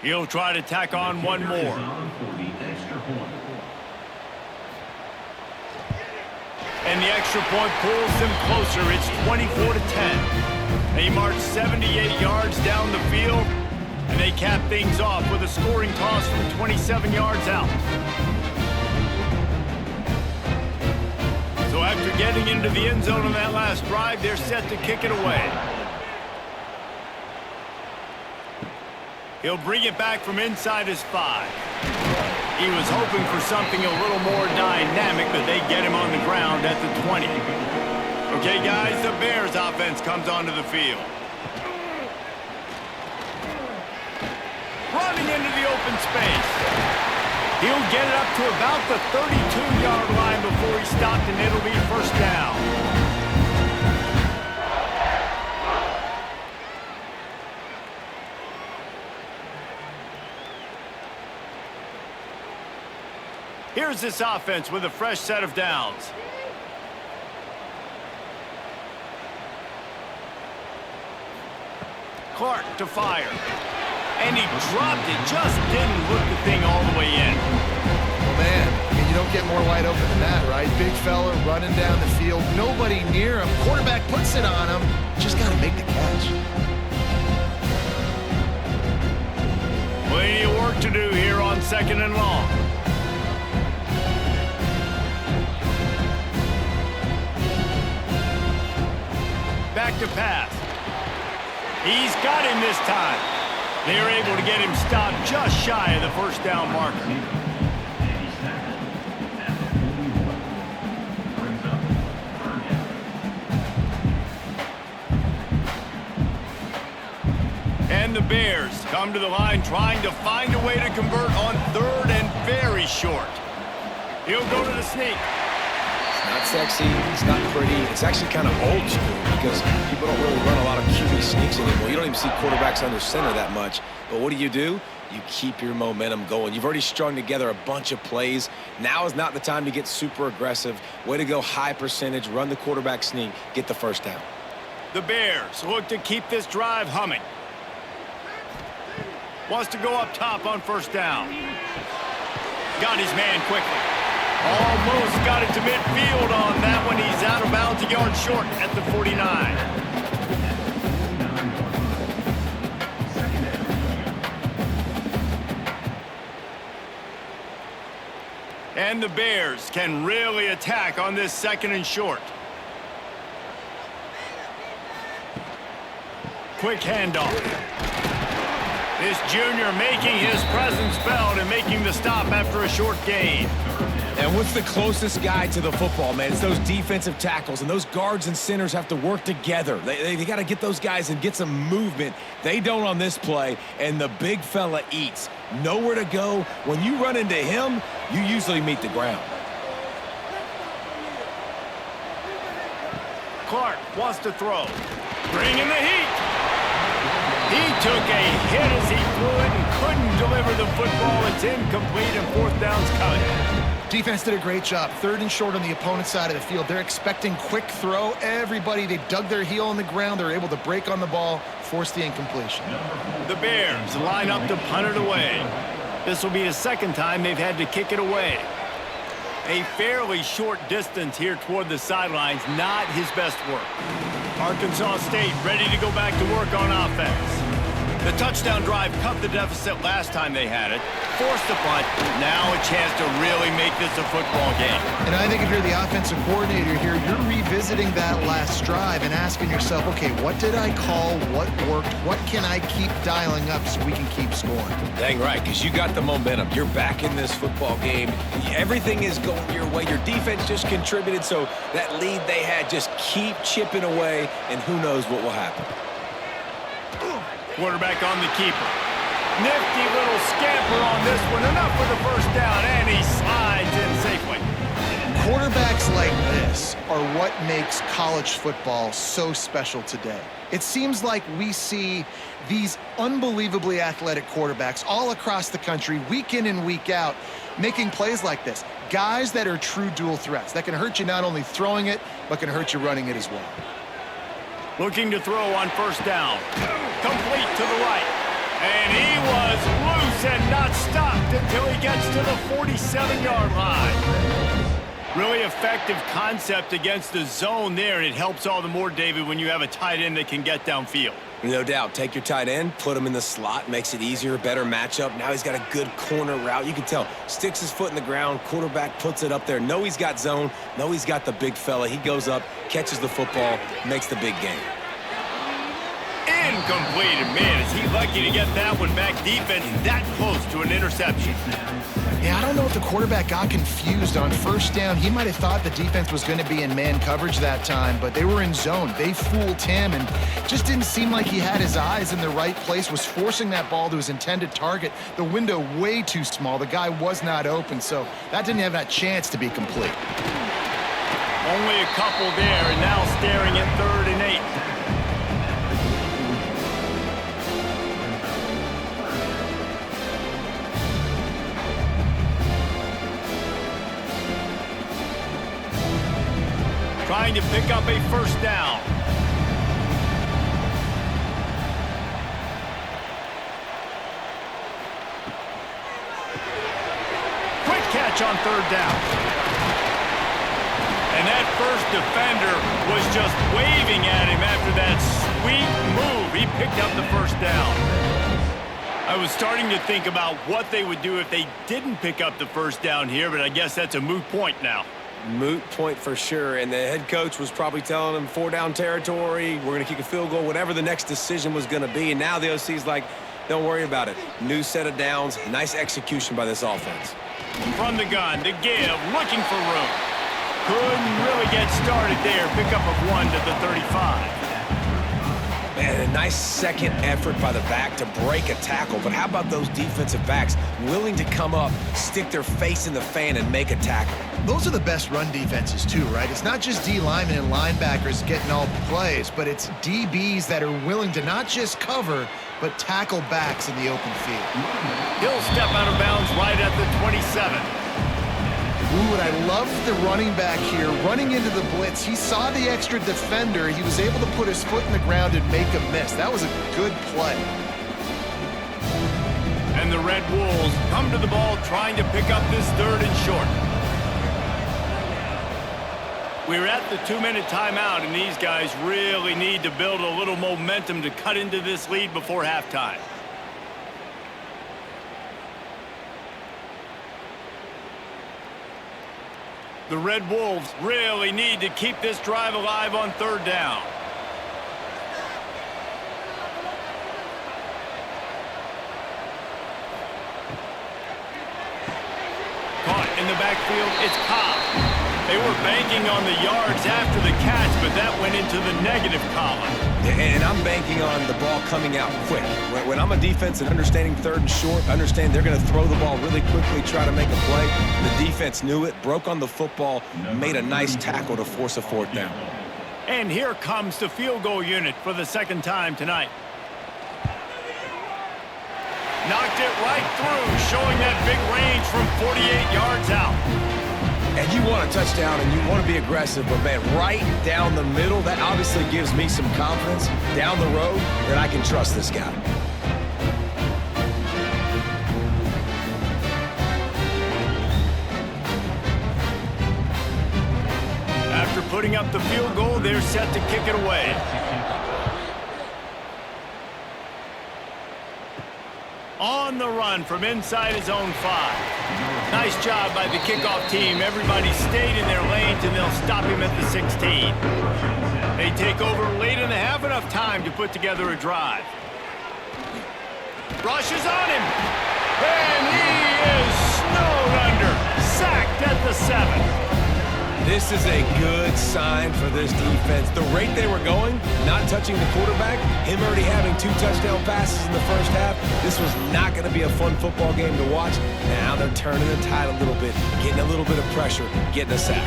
He'll try to tack on 1 more. And the extra point pulls them closer. It's 24-10. They march 78 yards down the field, and they cap things off with a scoring toss from 27 yards out. So after getting into the end zone on that last drive, they're set to kick it away. He'll bring it back from inside his 5. He was hoping for something a little more dynamic, but they get him on the ground at the 20. Okay, guys, the Bears offense comes onto the field. Running into the open space. He'll get it up to about the 32-yard line before he stopped, and it'll be 1st down. Here's this offense with a fresh set of downs. Clark to fire. And he dropped it. Just didn't look the thing all the way in. Well, man, you don't get more wide open than that, right? Big fella running down the field. Nobody near him. Quarterback puts it on him. Just got to make the catch. Plenty of work to do here on 2nd and long. Back to pass. He's got him this time. They're able to get him stopped just shy of the 1st down marker. And the Bears come to the line trying to find a way to convert on 3rd and very short. He'll go to the sneak. not sexy, it's not pretty. It's actually kind of old school because people don't really run a lot of QB sneaks anymore. You don't even see quarterbacks under center that much. But what do? You keep your momentum going. You've already strung together a bunch of plays. Now is not the time to get super aggressive. Way to go high percentage, run the quarterback sneak, get the first down. The Bears look to keep this drive humming. Wants to go up top on first down. Got his man quickly. Almost got it to midfield on that one. He's out of bounds, a yard short at the 49. And the Bears can really attack on this second and short. Quick handoff. This junior making his presence felt and making the stop after a short gain. And what's the closest guy to the football, man? It's those defensive tackles, and those guards and centers have to work together. They got to get those guys and get some movement. They don't on this play, and the big fella eats. Nowhere to go. When you run into him, you usually meet the ground. Clark wants to throw. Bringing the heat. He took a hit as he threw it and couldn't deliver the football. It's incomplete and fourth down's coming. Defense did a great job. Third and short on the opponent's side of the field. They're expecting quick throw. Everybody, they dug their heel in the ground. They're able to break on the ball, force the incompletion. The Bears line up to punt it away. This will be the second time they've had to kick it away. A fairly short distance here toward the sidelines, not his best work. Arkansas State ready to go back to work on offense. The touchdown drive cut the deficit last time they had it, forced the punt, now a chance to really make this a football game. And I think if you're the offensive coordinator here, you're revisiting that last drive and asking yourself, okay, what did I call? What worked? What can I keep dialing up so we can keep scoring? Dang right, because you got the momentum. You're back in this football game. Everything is going your way. Your defense just contributed, so that lead they had, just keep chipping away, and who knows what will happen. Quarterback on the keeper. Nifty little scamper on this one. Enough for the first down, and he slides in safely. Quarterbacks like this are what makes college football so special today. It seems like we see these unbelievably athletic quarterbacks all across the country, week in and week out, making plays like this. Guys that are true dual threats, that can hurt you not only throwing it, but can hurt you running it as well. Looking to throw on first down. Complete to the right. And he was loose and not stopped until he gets to the 47-yard line. Really effective concept against the zone there, and it helps all the more, David, when you have a tight end that can get downfield. No doubt. Take your tight end, put him in the slot, makes it easier, better matchup. Now he's got a good corner route. You can tell. Sticks his foot in the ground, quarterback puts it up there. Know he's got zone, know he's got the big fella. He goes up, catches the football, makes the big game. Incomplete. And man, is he lucky to get that one back. Defense that close to an interception. Yeah, I don't know if the quarterback got confused on first down. He might have thought the defense was going to be in man coverage that time, but they were in zone. They fooled him and just didn't seem like he had his eyes in the right place, was forcing that ball to his intended target. The window way too small. The guy was not open, so that didn't have that chance to be complete. Only a couple there, and now staring at 3rd and 8. Trying to pick up a first down. Quick catch on 3rd down. And that first defender was just waving at him after that sweet move. He picked up the first down. I was starting to think about what they would do if they didn't pick up the first down here, but I guess that's a moot point now. Moot point for sure, and the head coach was probably telling him 4-down territory, we're going to kick a field goal, whatever the next decision was going to be, and now the OC's like, don't worry about it. New set of downs, nice execution by this offense. From the gun, to give, looking for room. Couldn't really get started there. Pickup of 1 to the 35. And a nice second effort by the back to break a tackle. But how about those defensive backs willing to come up, stick their face in the fan, and make a tackle? Those are the best run defenses too, right? It's not just D linemen and linebackers getting all the plays, but it's DBs that are willing to not just cover, but tackle backs in the open field. He'll step out of bounds right at the 27. Ooh, and I love the running back here running into the blitz. He saw the extra defender. He was able to put his foot in the ground and make a miss. That was a good play. And the Red Wolves come to the ball trying to pick up this 3rd and short. We're at the 2-minute timeout, and these guys really need to build a little momentum to cut into this lead before halftime. The Red Wolves really need to keep this drive alive on 3rd down. Caught in the backfield, it's Cobb. They were banking on the yards after the catch, but that went into the negative column. And I'm banking on the ball coming out quick. When I'm a defense and understanding 3rd and short, understand they're going to throw the ball really quickly, try to make a play. The defense knew it, broke on the football, made a nice tackle to force a 4th down. And here comes the field goal unit for the 2nd time tonight. Knocked it right through, showing that big range from 48 yards out. And you want a touchdown and you want to be aggressive, but man, right down the middle, that obviously gives me some confidence down the road that I can trust this guy. After putting up the field goal, they're set to kick it away. On the run from inside his own 5. Nice job by the kickoff team. Everybody stayed in their lanes, and they'll stop him at the 16. They take over late and have enough time to put together a drive. Rushes on him. And he is snowed under. Sacked at the 7. This is a good sign for this defense. The rate they were going, not touching the quarterback, him already having 2 touchdown passes in the first half, this was not going to be a fun football game to watch. Now they're turning the tide a little bit, getting a little bit of pressure, getting a sack.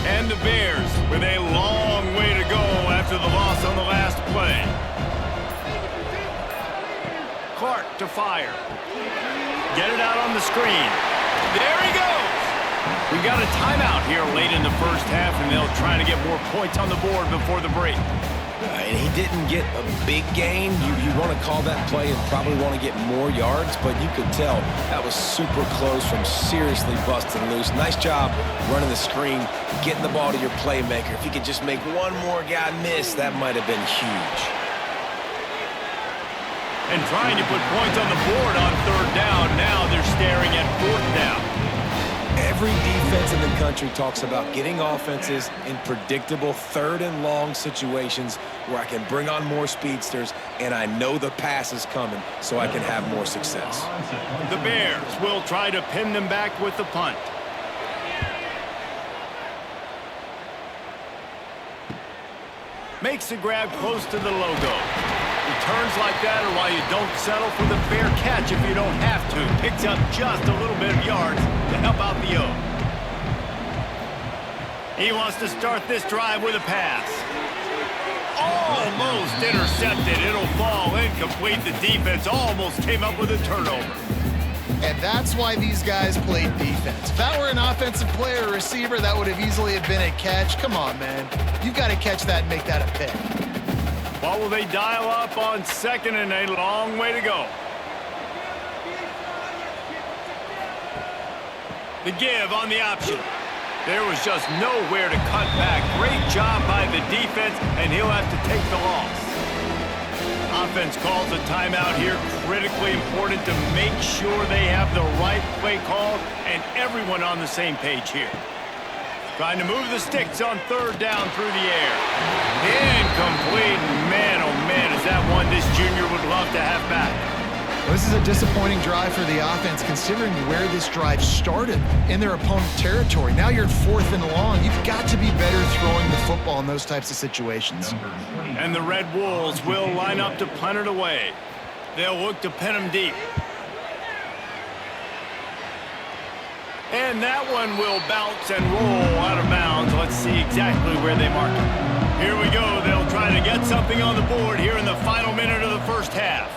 And the Bears with a long way to go after the loss on the last play. Clark to fire. Get it out on the screen. There he goes. We got a timeout here late in the first half, and they'll try to get more points on the board before the break. And he didn't get a big gain. You want to call that play and probably want to get more yards, but you could tell that was super close from seriously busting loose. Nice job running the screen, getting the ball to your playmaker. If he could just make one more guy miss, that might have been huge. And trying to put points on the board on 3rd down. Now they're staring at 4th down. Every defense in the country talks about getting offenses in predictable 3rd and long situations where I can bring on more speedsters and I know the pass is coming so I can have more success. The Bears will try to pin them back with the punt. Makes the grab close to the logo. Returns like that are why you don't settle for the fair catch if you don't have to. Picks up just a little bit of yards to help out the O. He wants to start this drive with a pass. Almost intercepted. It'll fall incomplete. The defense almost came up with a turnover. And that's why these guys played defense. If that were an offensive player or receiver, that would have easily have been a catch. Come on, man. You've got to catch that and make that a pick. What will they dial up on 2nd and a long way to go? The give on the option. There was just nowhere to cut back. Great job by the defense, and he'll have to take the loss. Offense calls a timeout here. Critically important to make sure they have the right play call and everyone on the same page here. Trying to move the sticks on 3rd down through the air. Incomplete. Man, oh man, is that one this junior would love to have back. Well, this is a disappointing drive for the offense, considering where this drive started in their opponent territory. Now you're 4th and long. You've got to be better throwing the football in those types of situations. And the Red Wolves will line up to punt it away. They'll look to pin them deep. And that one will bounce and roll out of bounds. Let's see exactly where they mark it. Here we go. They'll try to get something on the board here in the final minute of the first half.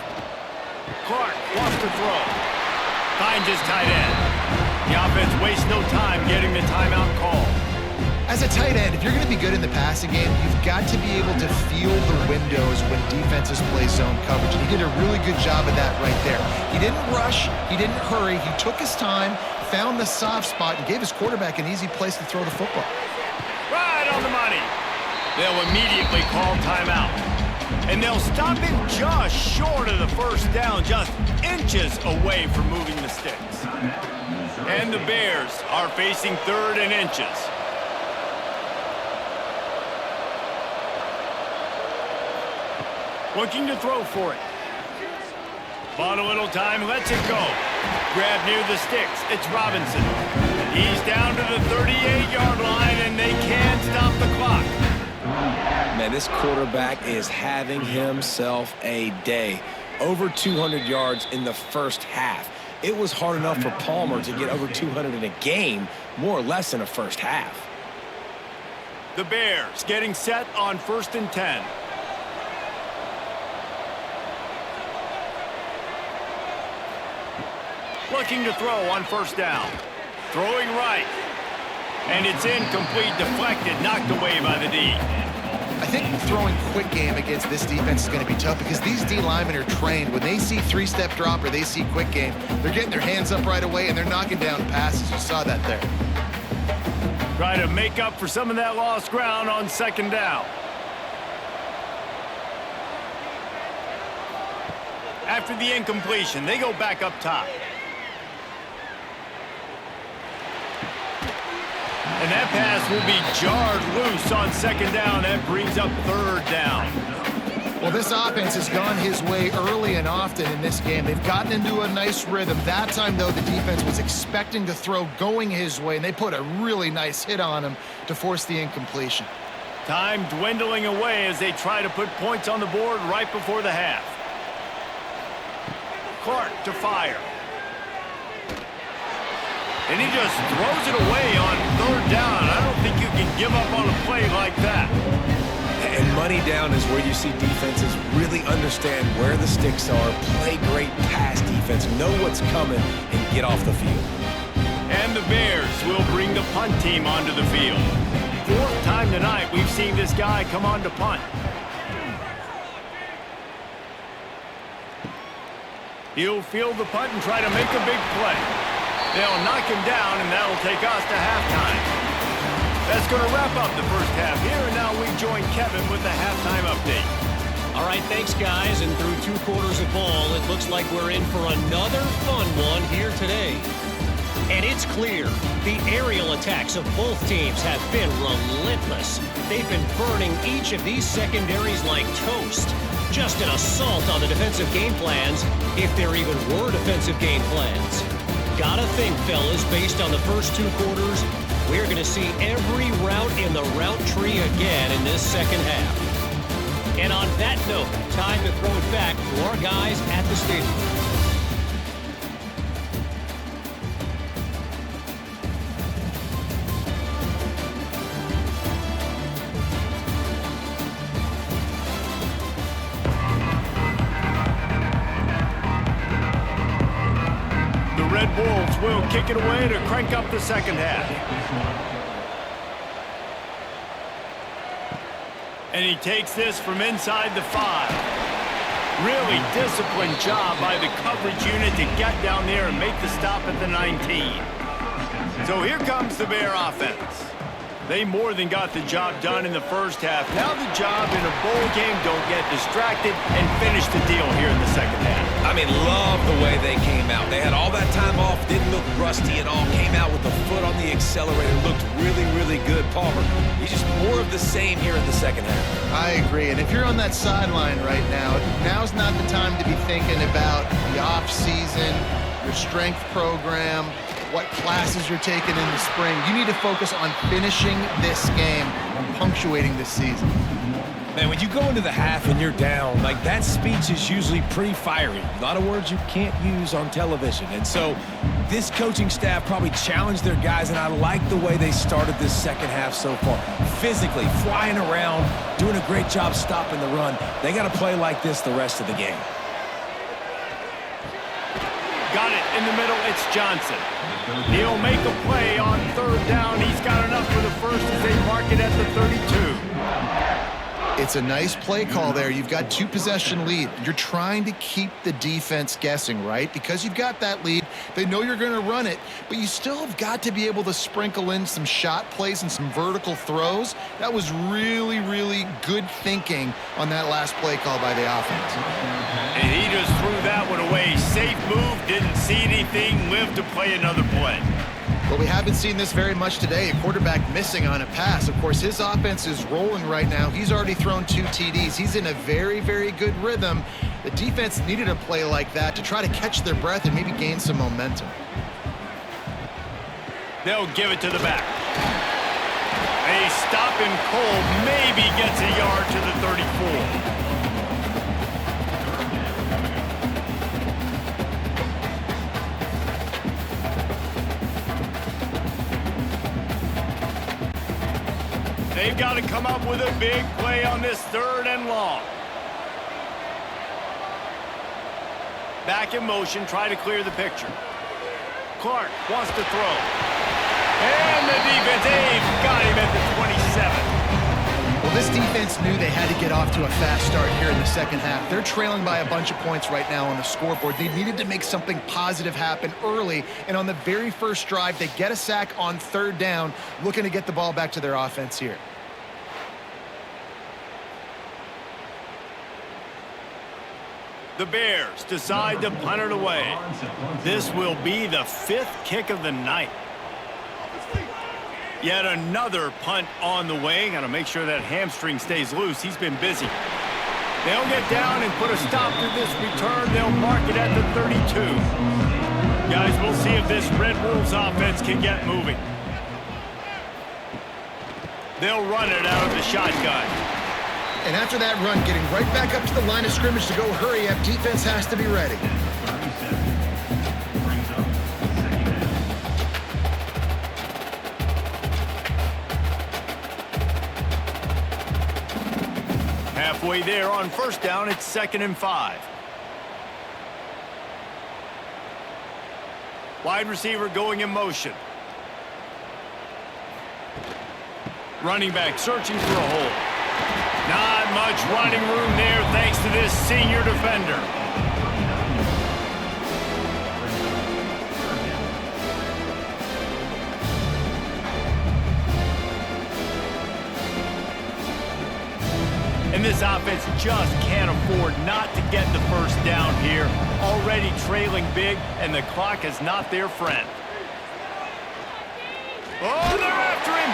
Clark wants to throw. Finds his tight end. The offense wastes no time getting the timeout call. As a tight end, if you're going to be good in the passing game, you've got to be able to feel the windows when defenses play zone coverage. And he did a really good job of that right there. He didn't rush. He didn't hurry. He took his time, found the soft spot, and gave his quarterback an easy place to throw the football. Right on the money. They'll immediately call timeout. And they'll stop him just short of the first down, just inches away from moving the sticks. And the Bears are facing 3rd and inches. Looking to throw for it. Bought a little time, lets it go. Grab near the sticks. It's Robinson. He's down to the 38-yard line, and they can't stop the clock. Man, this quarterback is having himself a day. Over 200 yards in the first half. It was hard enough for Palmer to get over 200 in a game, more or less in a first half. The Bears getting set on 1st and 10. Looking to throw on 1st down. Throwing right. And it's incomplete, deflected, knocked away by the D. I think throwing quick game against this defense is going to be tough because these D linemen are trained. When they see 3-step drop or they see quick game, they're getting their hands up right away and they're knocking down passes. You saw that there. Try to make up for some of that lost ground on 2nd down. After the incompletion, they go back up top. And that pass will be jarred loose on 2nd down. That brings up 3rd down. Well, this offense has gone his way early and often in this game. They've gotten into a nice rhythm. That time, though, the defense was expecting to throw going his way, and they put a really nice hit on him to force the incompletion. Time dwindling away as they try to put points on the board right before the half. Clark to fire. And he just throws it away on 3rd down. I don't think you can give up on a play like that. And money down is where you see defenses really understand where the sticks are, play great pass defense, know what's coming, and get off the field. And the Bears will bring the punt team onto the field. 4th time tonight we've seen this guy come on to punt. He'll field the punt and try to make a big play. They'll knock him down, and that'll take us to halftime. That's going to wrap up the first half here, and now we join Kevin with the halftime update. All right, thanks, guys. And through 2 quarters of ball, it looks like we're in for another fun one here today. And it's clear the aerial attacks of both teams have been relentless. They've been burning each of these secondaries like toast. Just an assault on the defensive game plans, if there even were defensive game plans. Gotta think, fellas, based on the first 2 quarters, we're going to see every route in the route tree again in this second half. And on that note, time to throw it back to our guys at the stadium. Red Wolves will kick it away to crank up the second half. And he takes this from inside the 5. Really disciplined job by the coverage unit to get down there and make the stop at the 19. So here comes the Bear offense. They more than got the job done in the first half. Now the job in a bowl game, don't get distracted and finish the deal here in the second half. I mean, love the way they came out. They had all that time off, didn't look rusty at all, came out with the foot on the accelerated, looked really, really good. Palmer, he's just more of the same here in the second half. I agree, and if you're on that sideline right now, now's not the time to be thinking about the off-season, your strength program, what classes you're taking in the spring. You need to focus on finishing this game and punctuating this season. Man, when you go into the half and you're down, like, that speech is usually pretty fiery. A lot of words you can't use on television. And so this coaching staff probably challenged their guys, and I like the way they started this second half so far. Physically, flying around, doing a great job stopping the run. They got to play like this the rest of the game. Got it in the middle. It's Johnson. He'll make a play on third down. He's got enough for the first as they mark it at the 32. It's a nice play call there. You've got 2-possession lead. You're trying to keep the defense guessing, right? Because you've got that lead, they know you're going to run it, but you still have got to be able to sprinkle in some shot plays and some vertical throws. That was really, really good thinking on that last play call by the offense. And he just threw that one away. Safe move, didn't see anything, lived to play another play. Well, we haven't seen this very much today. A quarterback missing on a pass. Of course, his offense is rolling right now. He's already thrown 2 TDs. He's in a very, very good rhythm. The defense needed a play like that to try to catch their breath and maybe gain some momentum. They'll give it to the back. A stop and cold maybe gets a yard to the 34. They've got to come up with a big play on this 3rd and long. Back in motion, try to clear the picture. Clark wants to throw. And the defense, they've got him at the 27. Well, this defense knew they had to get off to a fast start here in the second half. They're trailing by a bunch of points right now on the scoreboard. They needed to make something positive happen early, and on the very first drive, they get a sack on 3rd down, looking to get the ball back to their offense here. The Bears decide to punt it away. This will be the 5th kick of the night. Yet another punt on the way. Got to make sure that hamstring stays loose. He's been busy. They'll get down and put a stop to this return. They'll mark it at the 32. Guys, we'll see if this Red Wolves offense can get moving. They'll run it out of the shotgun. And after that run, getting right back up to the line of scrimmage to go hurry up, defense has to be ready. Halfway there on 1st down, it's 2nd and 5. Wide receiver going in motion. Running back searching for a hole. Not much running room there thanks to this senior defender. And this offense just can't afford not to get the 1st down here. Already trailing big, and the clock is not their friend. Oh, they're after him!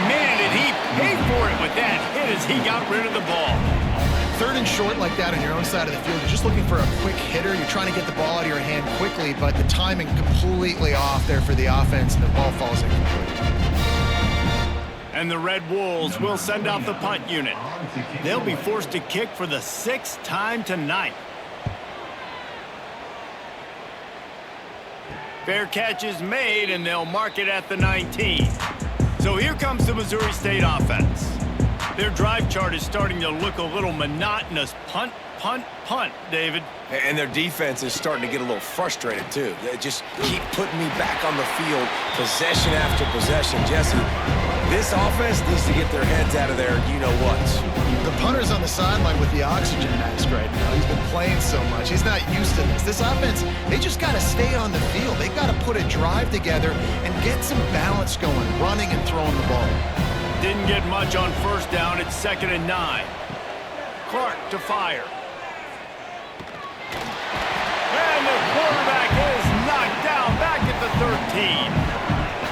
Man, did he pay for it with that hit as he got rid of the ball. 3rd and short like that on your own side of the field, you're just looking for a quick hitter. You're trying to get the ball out of your hand quickly, but the timing completely off there for the offense, and the ball falls incomplete. And the Red Wolves will send out the punt unit. They'll be forced to kick for the 6th time tonight. Fair catch is made, and they'll mark it at the 19. So here comes the Missouri State offense. Their drive chart is starting to look a little monotonous. Punt, punt, punt, David. And their defense is starting to get a little frustrated, too. They just keep putting me back on the field, possession after possession. Jesse, this offense needs to get their heads out of there, you-know-what. The punter's on the sideline with the oxygen mask right now. He's been playing so much. He's not used to this. This offense, they just got to stay on the field. They've got to put a drive together and get some balance going, running and throwing the ball. Didn't get much on 1st down. It's 2nd and 9. Clark to fire. And the quarterback is knocked down back at the 13.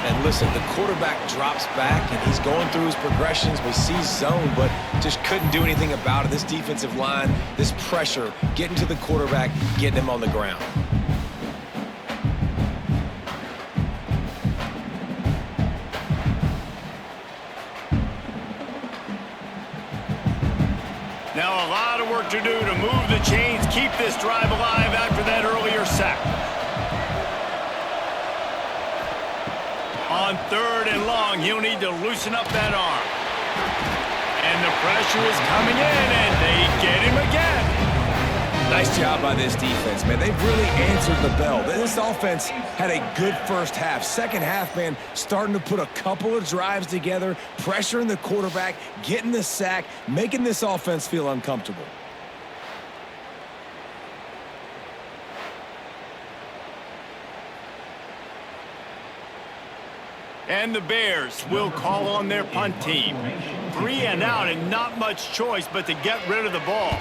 And listen, the quarterback drops back, and he's going through his progressions. We see zone, but just couldn't do anything about it. This defensive line, this pressure, getting to the quarterback, getting him on the ground. Now a lot of work to do to move the chains, keep this drive alive after that earlier sack. On 3rd and long, he'll need to loosen up that arm. And the pressure is coming in, and they get him again. Nice job by this defense, man. They've really answered the bell. This offense had a good first half. Second half, man, starting to put a couple of drives together, pressuring the quarterback, getting the sack, making this offense feel uncomfortable. And the Bears will call on their punt team. 3 and out and not much choice but to get rid of the ball.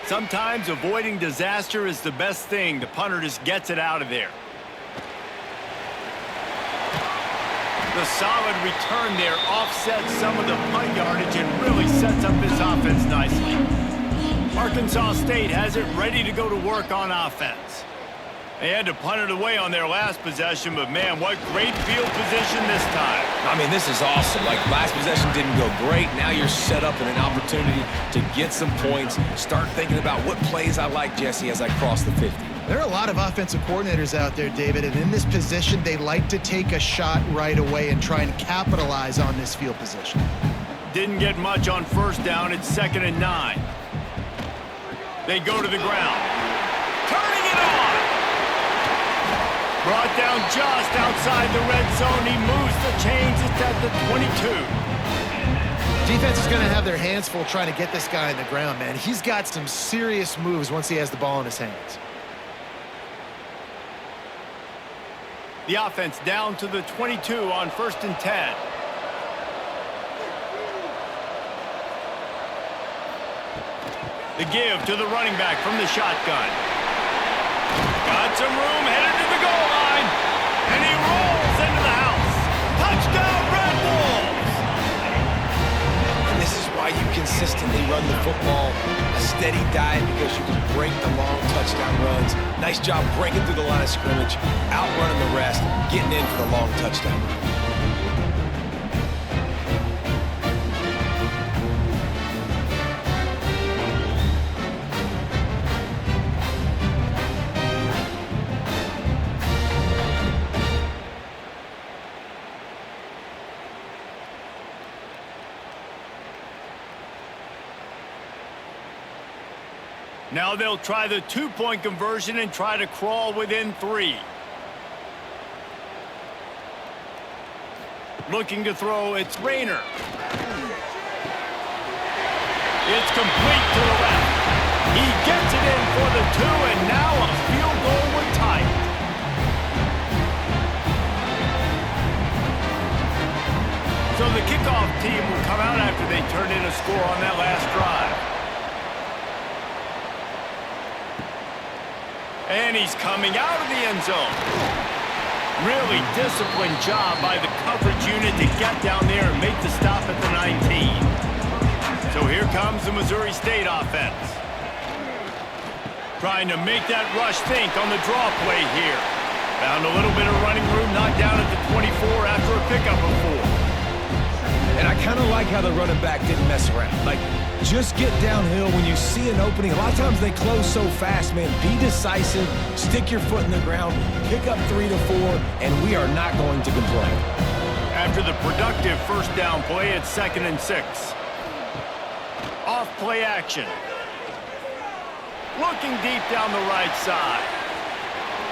Sometimes avoiding disaster is the best thing. The punter just gets it out of there. The solid return there offsets some of the punt yardage and really sets up this offense nicely. Arkansas State has it ready to go to work on offense. They had to punt it away on their last possession, but man, what great field position this time. I mean, this is awesome. Like, last possession didn't go great. Now you're set up in an opportunity to get some points. Start thinking about what plays I like, Jesse, as I cross the 50. There are a lot of offensive coordinators out there, David, and in this position, they like to take a shot right away and try and capitalize on this field position. Didn't get much on 1st down. It's 2nd and 9. They go to the ground. Turning it on. Brought down just outside the red zone. He moves the chains. It's at the 22. Defense is going to have their hands full trying to get this guy on the ground, man. He's got some serious moves once he has the ball in his hands. The offense down to the 22 on 1st and 10. The give to the running back from the shotgun. Got some room, headed to the goal line, and he rolls into the house. Touchdown, Red Wolves! And this is why you consistently run the football, a steady diet, because you can break the long touchdown runs. Nice job breaking through the line of scrimmage, outrunning the rest, getting in for the long touchdown run. Now they'll try the 2-point conversion and try to crawl within 3. Looking to throw, it's Rayner. It's complete to the left. He gets it in for the 2, and now a field goal would tie it. So the kickoff team will come out after they turn in a score on that last drive. And he's coming out of the end zone. Really disciplined job by the coverage unit to get down there and make the stop at the 19. So here comes the Missouri State offense. Trying to make that rush think on the draw play here. Found a little bit of running room, knocked down at the 24 after a pickup of 4. And I kind of like how the running back didn't mess around. Like, just get downhill when you see an opening. A lot of times they close so fast, man. Be decisive, stick your foot in the ground, pick up 3 to 4, and we are not going to complain. After the productive 1st down play, it's 2nd and 6. Off play action. Looking deep down the right side.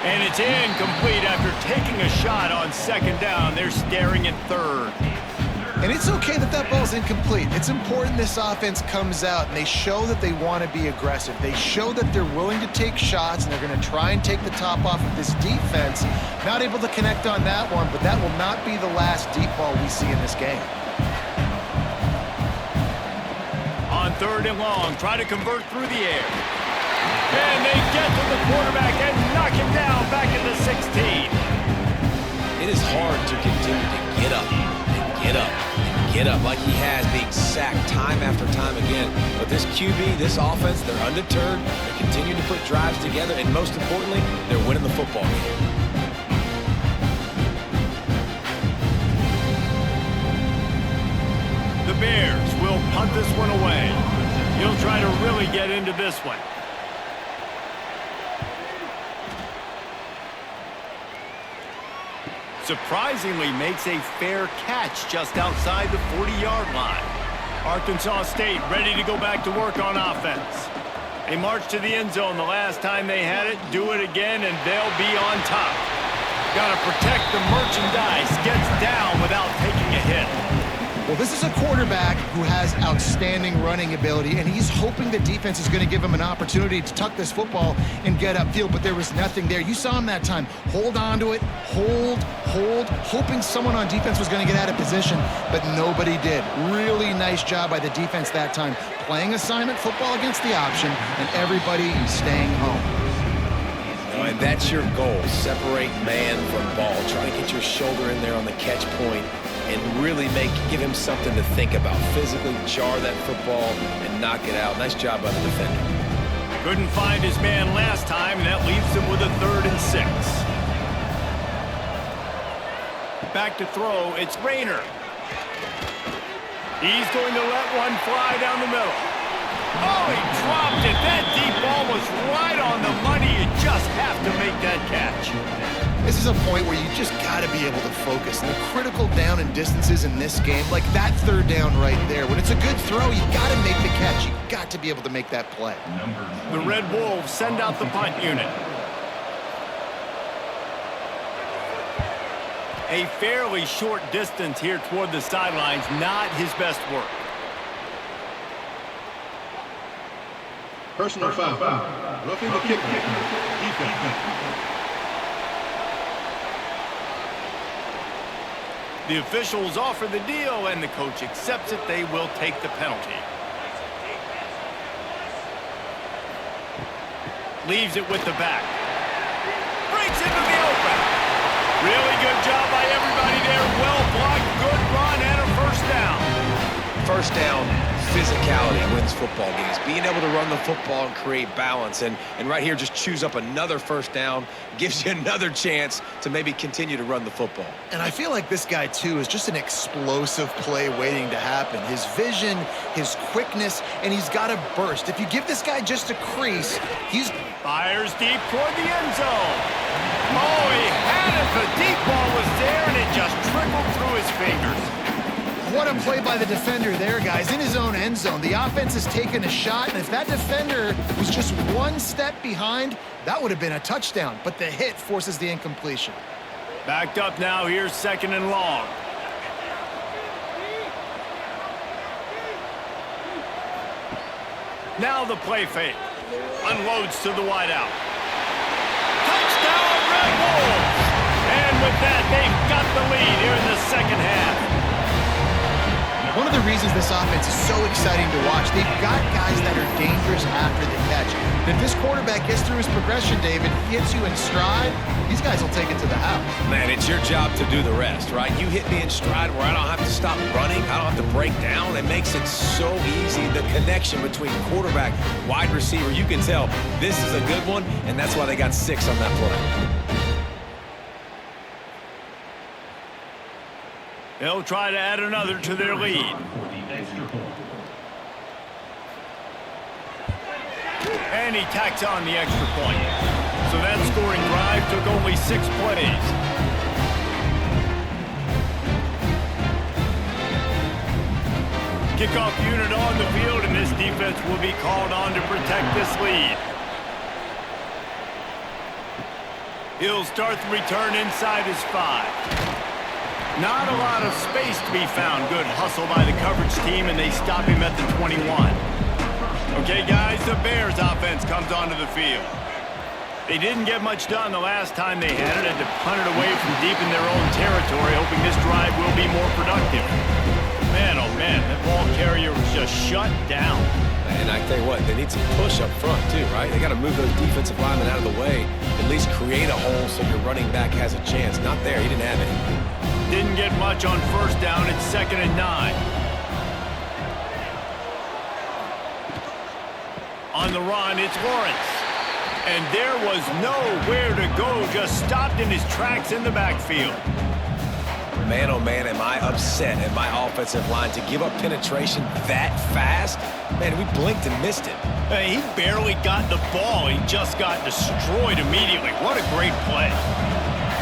And it's incomplete after taking a shot on 2nd down. They're staring at 3rd. And it's okay that that ball's incomplete. It's important this offense comes out and they show that they want to be aggressive. They show that they're willing to take shots and they're going to try and take the top off of this defense. Not able to connect on that one, but that will not be the last deep ball we see in this game. On 3rd and long, try to convert through the air. And they get to the quarterback and knock him down back at the 16. It is hard to continue to get up and get up and get up like he has, being sacked time after time again. But this QB, this offense, they're undeterred. They continue to put drives together, and most importantly, they're winning the football game. The Bears will punt this one away. He'll try to really get into this one. Surprisingly makes a fair catch just outside the 40-yard line. Arkansas State ready to go back to work on offense. They marched to the end zone the last time they had it, do it again, and they'll be on top. Got to protect the merchandise, gets down without taking a hit. Well, this is a quarterback who has outstanding running ability, and he's hoping the defense is going to give him an opportunity to tuck this football and get upfield, but there was nothing there. You saw him that time. Hold on to it, hold, hoping someone on defense was going to get out of position, but nobody did. Really nice job by the defense that time. Playing assignment football against the option, and everybody staying home. And that's your goal. Separate man from ball. Try to get your shoulder in there on the catch point and really give him something to think about. Physically jar that football and knock it out. Nice job by the defender. Couldn't find his man last time, and that leaves him with a 3rd and 6. Back to throw, it's Rayner. He's going to let one fly down the middle. Oh, he dropped it. That deep ball was right on the money. You just have to make that catch. This is a point where you just got to be able to focus. And the critical down and distances in this game, like that 3rd down right there, when it's a good throw, you got to make the catch. You got to be able to make that play. The Red Wolves send out the punt unit. A fairly short distance here toward the sidelines, not his best work. Personal foul. Roughing the kicker. Defense. The officials offer the deal, and the coach accepts it. They will take the penalty. Leaves it with the back. Breaks into the open. Really good job by everybody there. Well blocked, good run, and a 1st down. 1st down, physicality wins football games. Being able to run the football and create balance. And right here, just choose up another 1st down. Gives you another chance to maybe continue to run the football. And I feel like this guy, too, is just an explosive play waiting to happen. His vision, his quickness, and he's got a burst. If you give this guy just a crease, he's... Fires deep toward the end zone. Oh, he had it. The deep ball was there, and it just trickled through his fingers. What a play by the defender there, guys. In his own end zone, the offense has taken a shot, and if that defender was just one step behind, that would have been a touchdown, but the hit forces the incompletion. Backed up now, here's 2nd and long. Now the play fake. Unloads to the wideout. Touchdown, Red Wolves! And with that, they've got the lead here in the 2nd half. One of the reasons this offense is so exciting to watch, they've got guys that are dangerous after the catch. And if this quarterback gets through his progression, David, hits you in stride, these guys will take it to the house. Man, it's your job to do the rest, right? You hit me in stride where I don't have to stop running. I don't have to break down. It makes it so easy. The connection between quarterback, wide receiver, you can tell this is a good one, and that's why they got 6 on that play. They'll try to add another to their lead. And he tacks on the extra point. So that scoring drive took only 6 plays. Kickoff unit on the field, and this defense will be called on to protect this lead. He'll start the return inside his 5. Not a lot of space to be found. Good hustle by the coverage team, and they stop him at the 21. Okay, guys, the Bears offense comes onto the field. They didn't get much done the last time they had it, and to punt it away from deep in their own territory, hoping this drive will be more productive. Man, oh man, that ball carrier was just shut down. And I tell you what, they need some push up front too, right? They got to move those defensive linemen out of the way, at least create a hole so your running back has a chance. Not there. He didn't have it. Didn't get much on first down. It's 2nd and 9. On the run, it's Lawrence. And there was nowhere to go, just stopped in his tracks in the backfield. Man, oh man, am I upset at my offensive line to give up penetration that fast? Man, we blinked and missed it. He barely got the ball. He just got destroyed immediately. What a great play.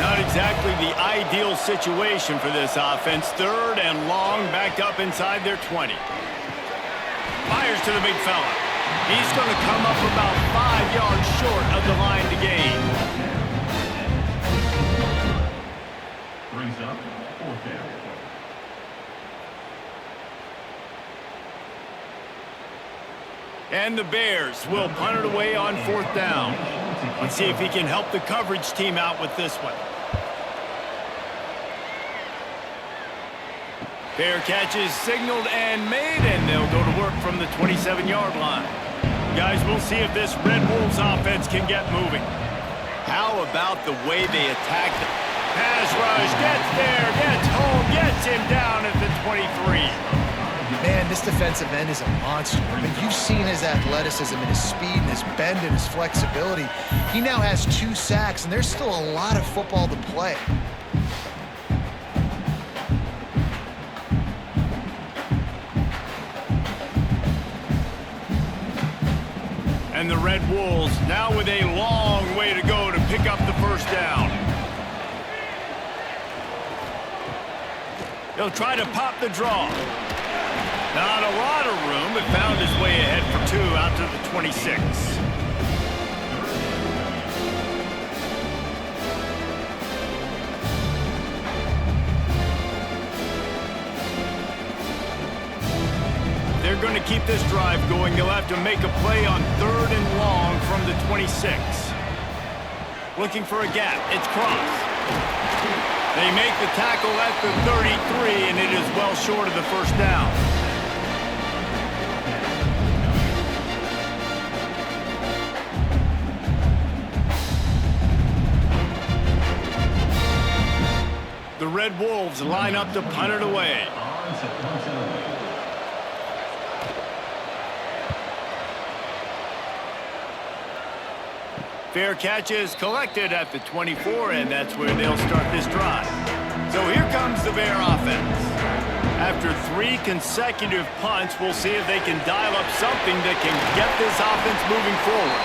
Not exactly the ideal situation for this offense. 3rd and long, backed up inside their 20. Fires to the big fella. He's going to come up about 5 yards short of the line to gain. Brings up 4th down. And the Bears will punt it away on 4th down. Let's see if he can help the coverage team out with this one. Fair catch is signaled and made, and they'll go to work from the 27-yard line. Guys, we'll see if this Red Wolves offense can get moving. How about the way they attack the pass rush? Gets there, gets home, gets him down at the 23. Man, this defensive end is a monster. I mean, you've seen his athleticism and his speed and his bend and his flexibility. He now has 2 sacks, and there's still a lot of football to play. And the Red Wolves now with a long way to go to pick up the first down. He'll try to pop the draw. Not a lot of room, but found his way ahead for 2 out to the 26. They're going to keep this drive going. They'll have to make a play on 3rd and long from the 26. Looking for a gap. It's Cross. They make the tackle at the 33, and it is well short of the first down. The Red Wolves line up to punt it away. Fair catch is collected at the 24, and that's where they'll start this drive. So here comes the Bear offense. After 3 consecutive punts, we'll see if they can dial up something that can get this offense moving forward.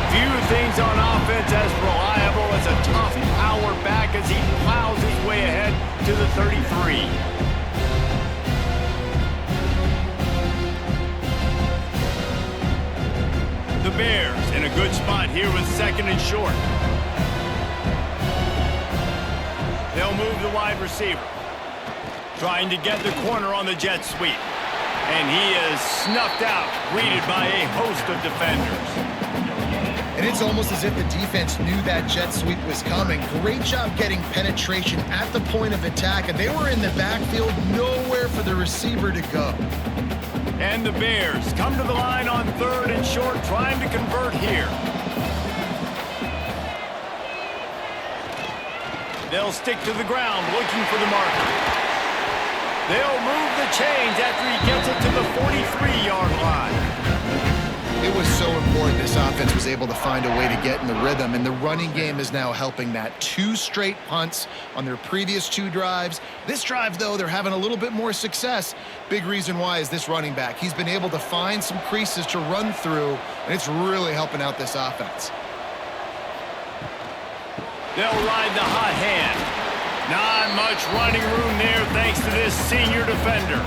Few things on offense as reliable as a tough power back as he plows his way ahead to the 33. The Bears in a good spot here with 2nd and short. They'll move the wide receiver. Trying to get the corner on the jet sweep. And he is snuffed out, greeted by a host of defenders. And it's almost as if the defense knew that jet sweep was coming. Great job getting penetration at the point of attack, and they were in the backfield, nowhere for the receiver to go. And the Bears come to the line on 3rd and short, trying to convert here. They'll stick to the ground, looking for the marker. They'll move the chains after he gets it to the 43-yard line. It was so important this offense was able to find a way to get in the rhythm, and the running game is now helping that. 2 straight punts on their previous 2 drives. This drive, though, they're having a little bit more success. Big reason why is this running back. He's been able to find some creases to run through, and it's really helping out this offense. They'll ride the hot hand. Not much running room there thanks to this senior defender.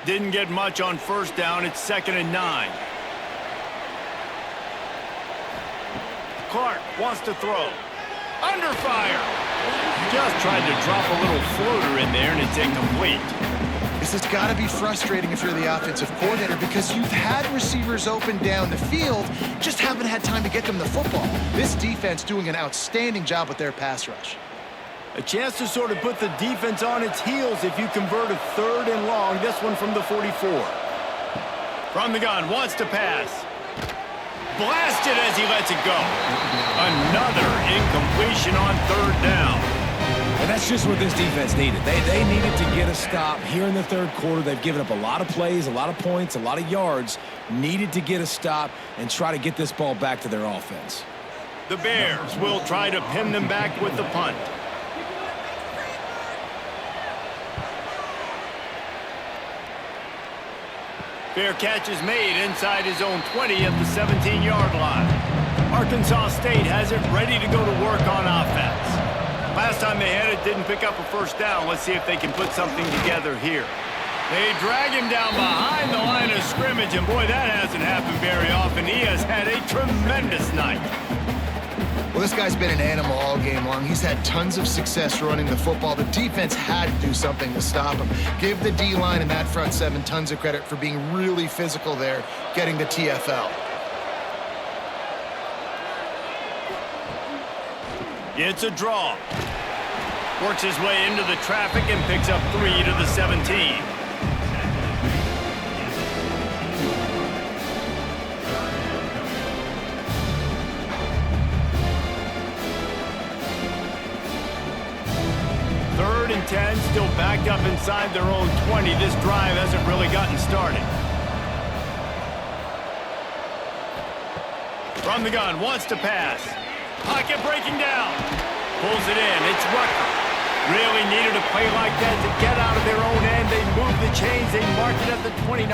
Didn't get much on first down. It's 2nd and 9. Clark wants to throw. Under fire. Just tried to drop a little floater in there, and it's incomplete. This This has got to be frustrating if you're the offensive coordinator because you've had receivers open down the field, just haven't had time to get them the football. This defense doing an outstanding job with their pass rush. A chance to sort of put the defense on its heels if you convert a 3rd and long. This one from the 44. From the gun, wants to pass. Blasted as he lets it go. Another incompletion on 3rd down. And that's just what this defense needed. They needed to get a stop here in the 3rd quarter. They've given up a lot of plays, a lot of points, a lot of yards. Needed to get a stop and try to get this ball back to their offense. The Bears will try to pin them back with the punt. Fair catch is made inside his own 20 at the 17-yard line. Arkansas State has it ready to go to work on offense. Last time they had it, didn't pick up a 1st down. Let's see if they can put something together here. They drag him down behind the line of scrimmage, and boy, that hasn't happened very often. He has had a tremendous night. Well, this guy's been an animal all game long. He's had tons of success running the football. The defense had to do something to stop him. Give the D-line and that front 7 tons of credit for being really physical there, getting the TFL. It's a draw. Works his way into the traffic and picks up 3 to the 17. Third and 10, still backed up inside their own 20. This drive hasn't really gotten started. From the gun, wants to pass. Pocket breaking down. Pulls it in. It's Rucker. Really needed a play like that to get out of their own end. They move the chains. They mark it at the 29.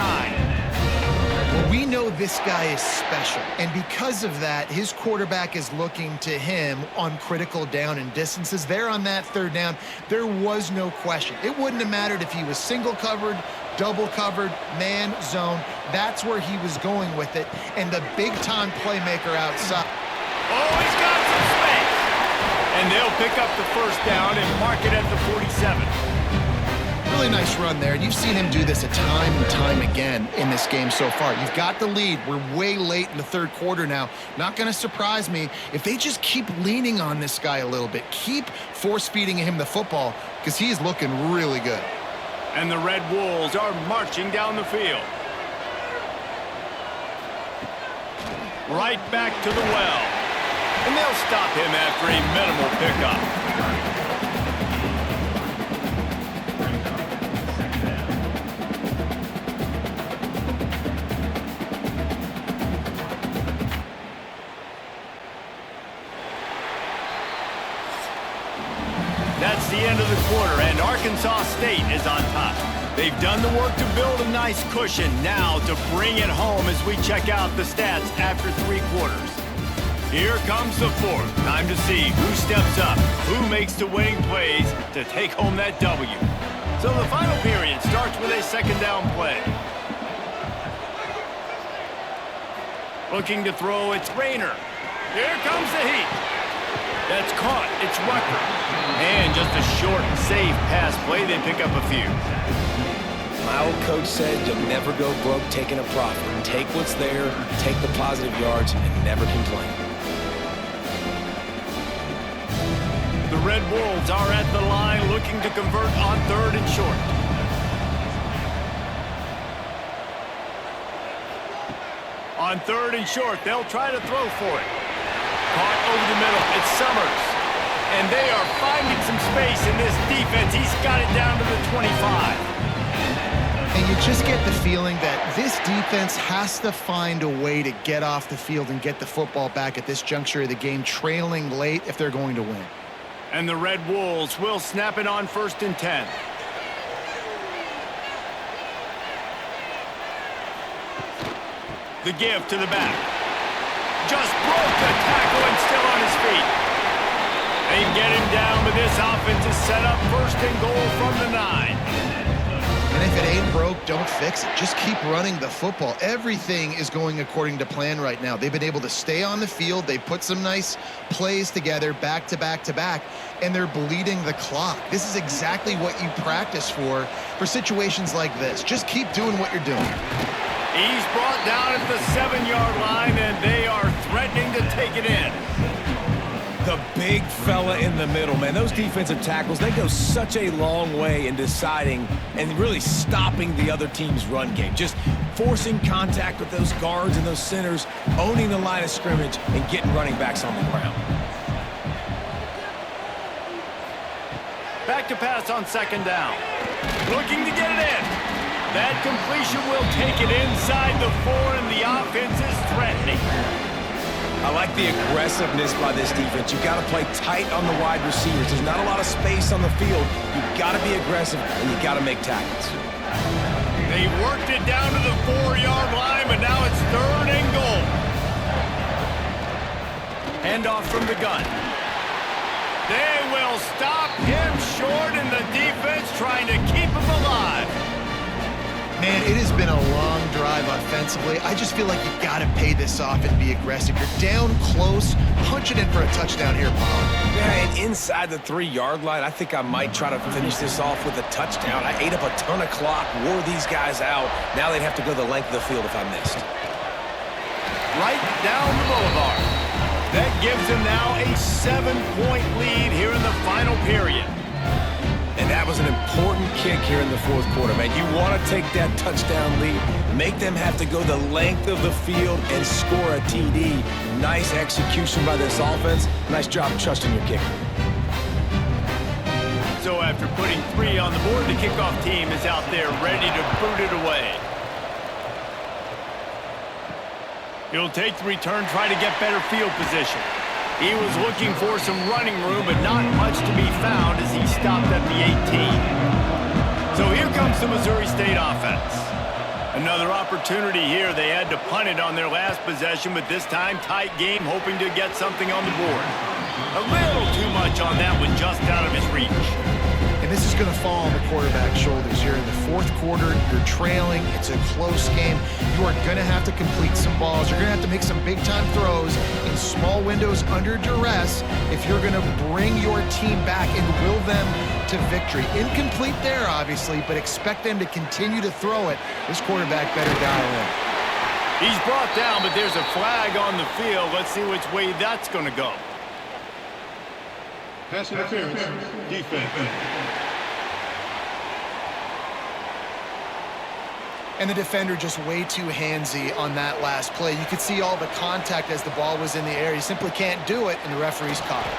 Well, we know this guy is special, and because of that, his quarterback is looking to him on critical down and distances. There on that 3rd down, there was no question. It wouldn't have mattered if he was single covered, double covered, man, zone. That's where he was going with it, and the big-time playmaker outside. Oh, he's got some space. And they'll pick up the 1st down and mark it at the 47. Really nice run there. You've seen him do this a time and time again in this game so far. You've got the lead. We're way late in the 3rd quarter now. Not going to surprise me if they just keep leaning on this guy a little bit. Keep force-feeding him the football because he's looking really good. And the Red Wolves are marching down the field. Right back to the well. And they'll stop him after a minimal pickup. That's the end of the quarter, and Arkansas State is on top. They've done the work to build a nice cushion. Now to bring it home as we check out the stats after 3 quarters. Here comes the 4th. Time to see who steps up, who makes the winning plays to take home that W. So the final period starts with a 2nd down play. Looking to throw, it's Rayner. Here comes the heat. That's caught. It's Rucker. And just a short, safe pass play. They pick up a few. My old coach said you'll never go broke taking a profit. Take what's there, take the positive yards, and never complain. The Red Wolves are at the line looking to convert on 3rd and short. On 3rd and short, they'll try to throw for it. Caught over the middle. It's Summers. And they are finding some space in this defense. He's got it down to the 25. And you just get the feeling that this defense has to find a way to get off the field and get the football back at this juncture of the game, trailing late if they're going to win. And the Red Wolves will snap it on 1st and 10. The give to the back. Just broke the tackle and still on his feet. They get him down, but this offense is set up 1st and goal from the 9. And if it ain't broke, don't fix it. Just keep running the football. Everything is going according to plan right now. They've been able to stay on the field. They put some nice plays together back to back to back, and they're bleeding the clock. This is exactly what you practice for situations like this. Just keep doing what you're doing. He's brought down at the 7-yard line, and they are threatening to take it in. The big fella in the middle, man. Those defensive tackles, they go such a long way in deciding and really stopping the other team's run game. Just forcing contact with those guards and those centers, owning the line of scrimmage, and getting running backs on the ground. Back to pass on 2nd down. Looking to get it in. That completion will take it inside the 4, and the offense is threatening. I like the aggressiveness by this defense. You've got to play tight on the wide receivers. There's not a lot of space on the field. You've got to be aggressive, and you've got to make tackles. They worked it down to the 4-yard line, but now it's 3rd and goal. Handoff from the gun. They will stop him short, and the defense trying to keep him alive. Man, it has been a long drive offensively. I just feel like you've got to pay this off and be aggressive. You're down close. Punch it in for a touchdown here, Paul. Yeah, and inside the 3-yard line, I think I might try to finish this off with a touchdown. I ate up a ton of clock, wore these guys out. Now they'd have to go the length of the field if I missed. Right down the boulevard. That gives him now a 7-point lead here in the final period. And that was an important kick here in the 4th quarter, man. You want to take that touchdown lead, make them have to go the length of the field and score a TD. Nice execution by this offense. Nice job trusting your kicker. So after putting 3 on the board, the kickoff team is out there ready to boot it away. He'll take the return, try to get better field position. He was looking for some running room, but not much to be found as he stopped at the 18. So here comes the Missouri State offense. Another opportunity here. They had to punt it on their last possession, but this time tight game, hoping to get something on the board. A little too much on that one, just out of his reach. And this is going to fall on the quarterback's shoulders here in the 4th quarter. You're trailing. It's a close game. You are going to have to complete some balls. You're going to have to make some big-time throws in small windows under duress if you're going to bring your team back and will them to victory. Incomplete there, obviously, but expect them to continue to throw it. This quarterback better dial in. He's brought down, but there's a flag on the field. Let's see which way that's going to go. Pass interference, defense. And the defender just way too handsy on that last play. You could see all the contact as the ball was in the air. He simply can't do it, and the referee's caught it.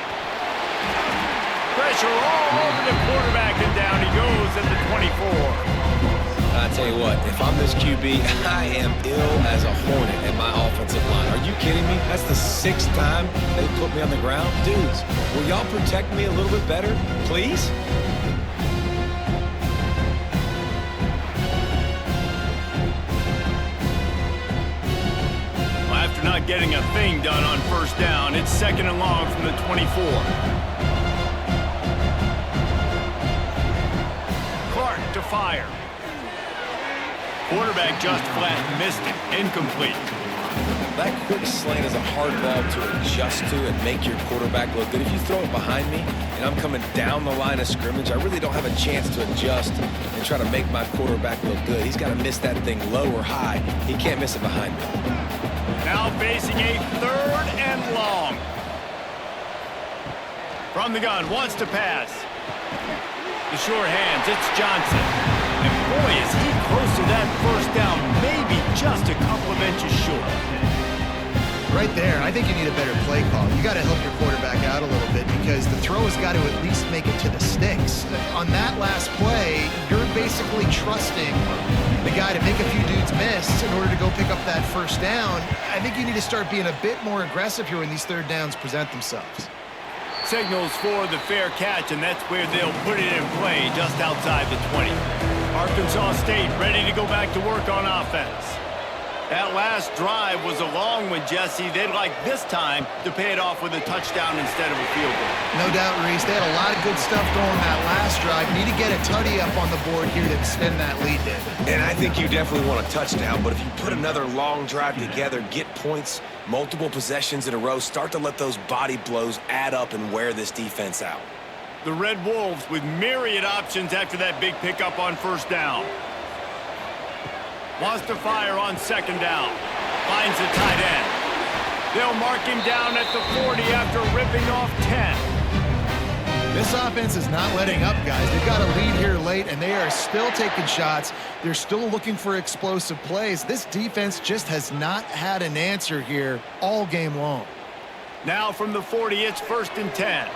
Pressure all over the quarterback, and down he goes at the 24. I tell you what, if I'm this QB, I am ill as a hornet at my offensive line. Are you kidding me? That's the 6th time they put me on the ground. Dudes, will y'all protect me a little bit better, please? Well, after not getting a thing done on 1st down, it's 2nd and long from the 24. Clark to fire. Quarterback just flat missed it. Incomplete. That quick slant is a hard ball to adjust to and make your quarterback look good. If you throw it behind me and I'm coming down the line of scrimmage, I really don't have a chance to adjust and try to make my quarterback look good. He's got to miss that thing low or high. He can't miss it behind me. Now facing a 3rd and long. From the gun, wants to pass. The sure hands, it's Johnson. And boy, is he close to that 1st down, maybe just a couple of inches short. Right there, I think you need a better play call. You got to help your quarterback out a little bit because the throw has got to at least make it to the sticks. On that last play, you're basically trusting the guy to make a few dudes miss in order to go pick up that 1st down. I think you need to start being a bit more aggressive here when these 3rd downs present themselves. Signals for the fair catch, and that's where they'll put it in play, just outside the 20. Arkansas State ready to go back to work on offense. That last drive was a long one, Jesse. They'd like this time to pay it off with a touchdown instead of a field goal. No doubt, Reese. They had a lot of good stuff going that last drive. Need to get a tutty up on the board here to extend that lead, Dave. And I think you definitely want a touchdown, but if you put another long drive together, get points, multiple possessions in a row, start to let those body blows add up and wear this defense out. The Red Wolves with myriad options after that big pickup on first down. Wants to fire on second down. Finds the tight end. They'll mark him down at the 40 after ripping off 10. This offense is not letting up, guys. They've got a lead here late, and they are still taking shots. They're still looking for explosive plays. This defense just has not had an answer here all game long. Now from the 40, it's 1st and 10.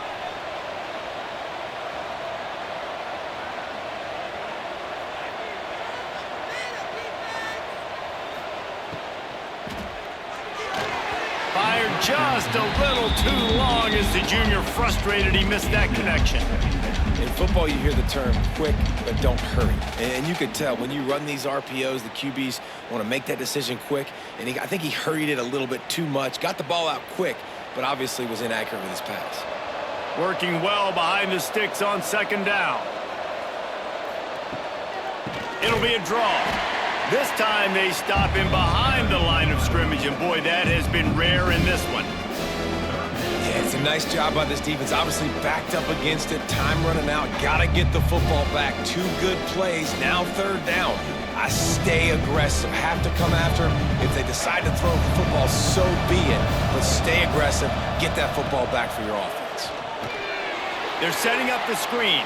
Fired just a little too long as the junior frustrated he missed that connection. In football, you hear the term quick, but don't hurry. And you could tell when you run these RPOs, the QBs want to make that decision quick. And I think he hurried it a little bit too much. Got the ball out quick, but obviously was inaccurate with his pass. Working well behind the sticks on second down. It'll be a draw. This time they stop him behind the line of scrimmage, and boy, that has been rare in this one. Yeah, it's a nice job by this defense. Obviously backed up against it, time running out, gotta get the football back. 2 good plays, now 3rd down. I stay aggressive, have to come after him. If they decide to throw the football, so be it. But stay aggressive, get that football back for your offense. They're setting up the screen.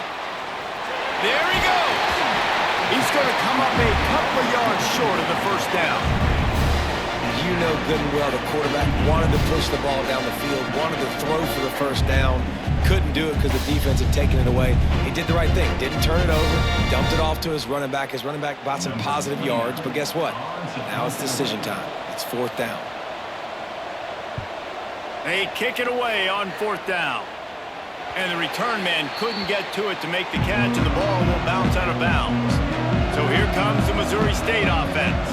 There he goes. He's going to come up a couple of yards short of the first down. You know good and well the quarterback wanted to push the ball down the field, wanted to throw for the first down, couldn't do it because the defense had taken it away. He did the right thing, didn't turn it over, dumped it off to his running back. His running back bought some positive yards, but guess what? Now it's decision time. It's 4th down. They kick it away on 4th down. And the return man couldn't get to it to make the catch, and the ball will bounce out of bounds. So here comes the Missouri State offense.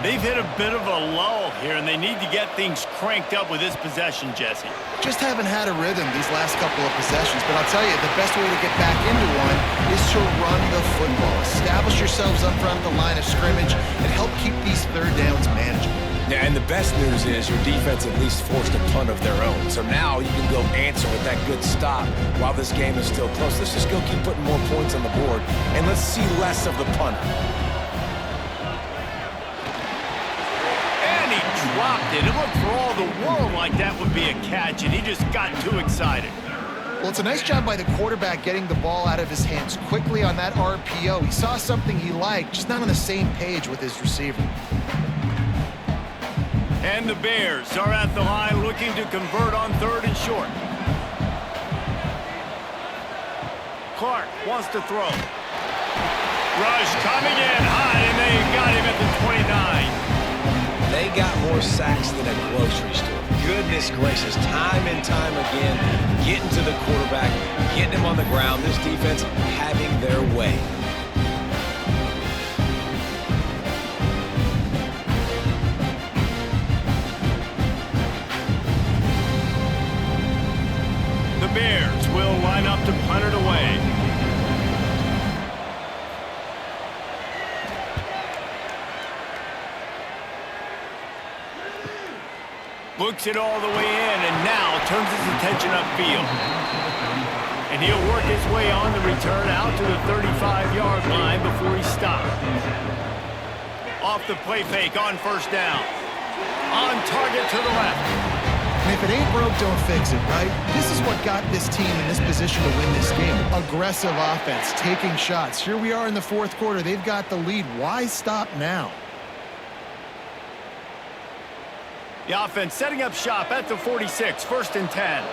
They've hit a bit of a lull here, and they need to get things cranked up with this possession, Jesse. Just haven't had a rhythm these last couple of possessions, but I'll tell you, the best way to get back into one is to run the football. Establish yourselves up front at the line of scrimmage and help keep these 3rd downs manageable. Yeah, and the best news is your defense at least forced a punt of their own. So now you can go answer with that good stop while this game is still close. Let's just go keep putting more points on the board, and let's see less of the punter. And he dropped it. It looked for all the world like that would be a catch, and he just got too excited. Well, it's a nice job by the quarterback getting the ball out of his hands quickly on that RPO. He saw something he liked, just not on the same page with his receiver. And the Bears are at the line looking to convert on 3rd and short. Clark wants to throw. Rush coming in high, and they got him at the 29. They got more sacks than a grocery store. Goodness gracious, time and time again, getting to the quarterback, getting him on the ground. This defense having their way. The Bears will line up to punt it away. Looks it all the way in, and now turns his attention upfield. And he'll work his way on the return out to the 35-yard line before he stopped. Off the play fake on 1st down. On target to the left. And if it ain't broke, don't fix it, right? This is what got this team in this position to win this game. Aggressive offense, taking shots. Here we are in the 4th quarter. They've got the lead. Why stop now? The offense setting up shop at the 46, 1st and 10.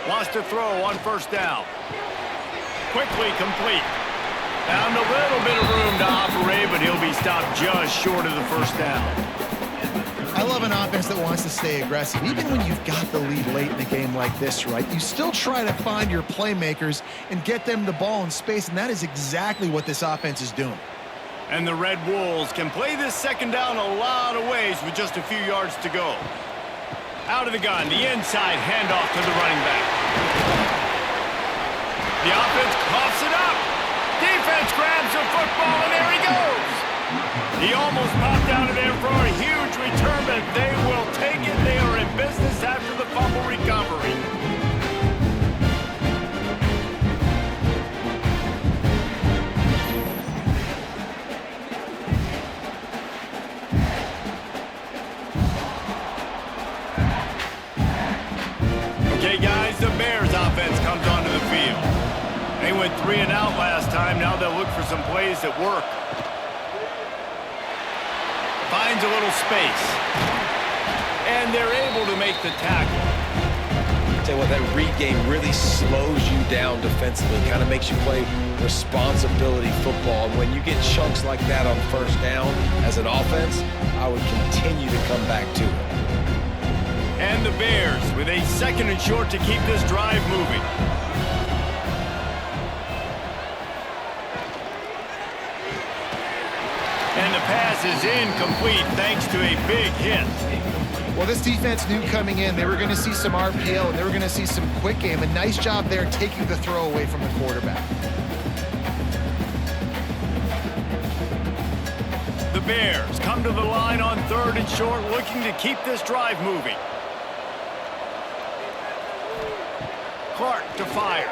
Wants to throw on 1st down. Quickly complete. Found a little bit of room to operate, but he'll be stopped just short of the 1st down. I love an offense that wants to stay aggressive. Even when you've got the lead late in a game like this, right, you still try to find your playmakers and get them the ball in space, and that is exactly what this offense is doing. And the Red Wolves can play this second down a lot of ways with just a few yards to go. Out of the gun, the inside handoff to the running back. The offense coughs it up. Defense grabs the football, and there he goes. He almost popped out of there for a huge return, but they will take it. They are in business after the fumble recovery. Okay, guys, the Bears offense comes onto the field. They went 3 and out last time. Now they'll look for some plays that work. Finds a little space. And they're able to make the tackle. Tell you what, that read game really slows you down defensively. Kind of makes you play responsibility football. And when you get chunks like that on first down as an offense, I would continue to come back to it. And the Bears with a 2nd and short to keep this drive moving. And the pass is incomplete thanks to a big hit. Well, this defense knew coming in they were going to see some RPO and they were going to see some quick game. A nice job there taking the throw away from the quarterback. The Bears come to the line on 3rd and short, looking to keep this drive moving. Clark to fire.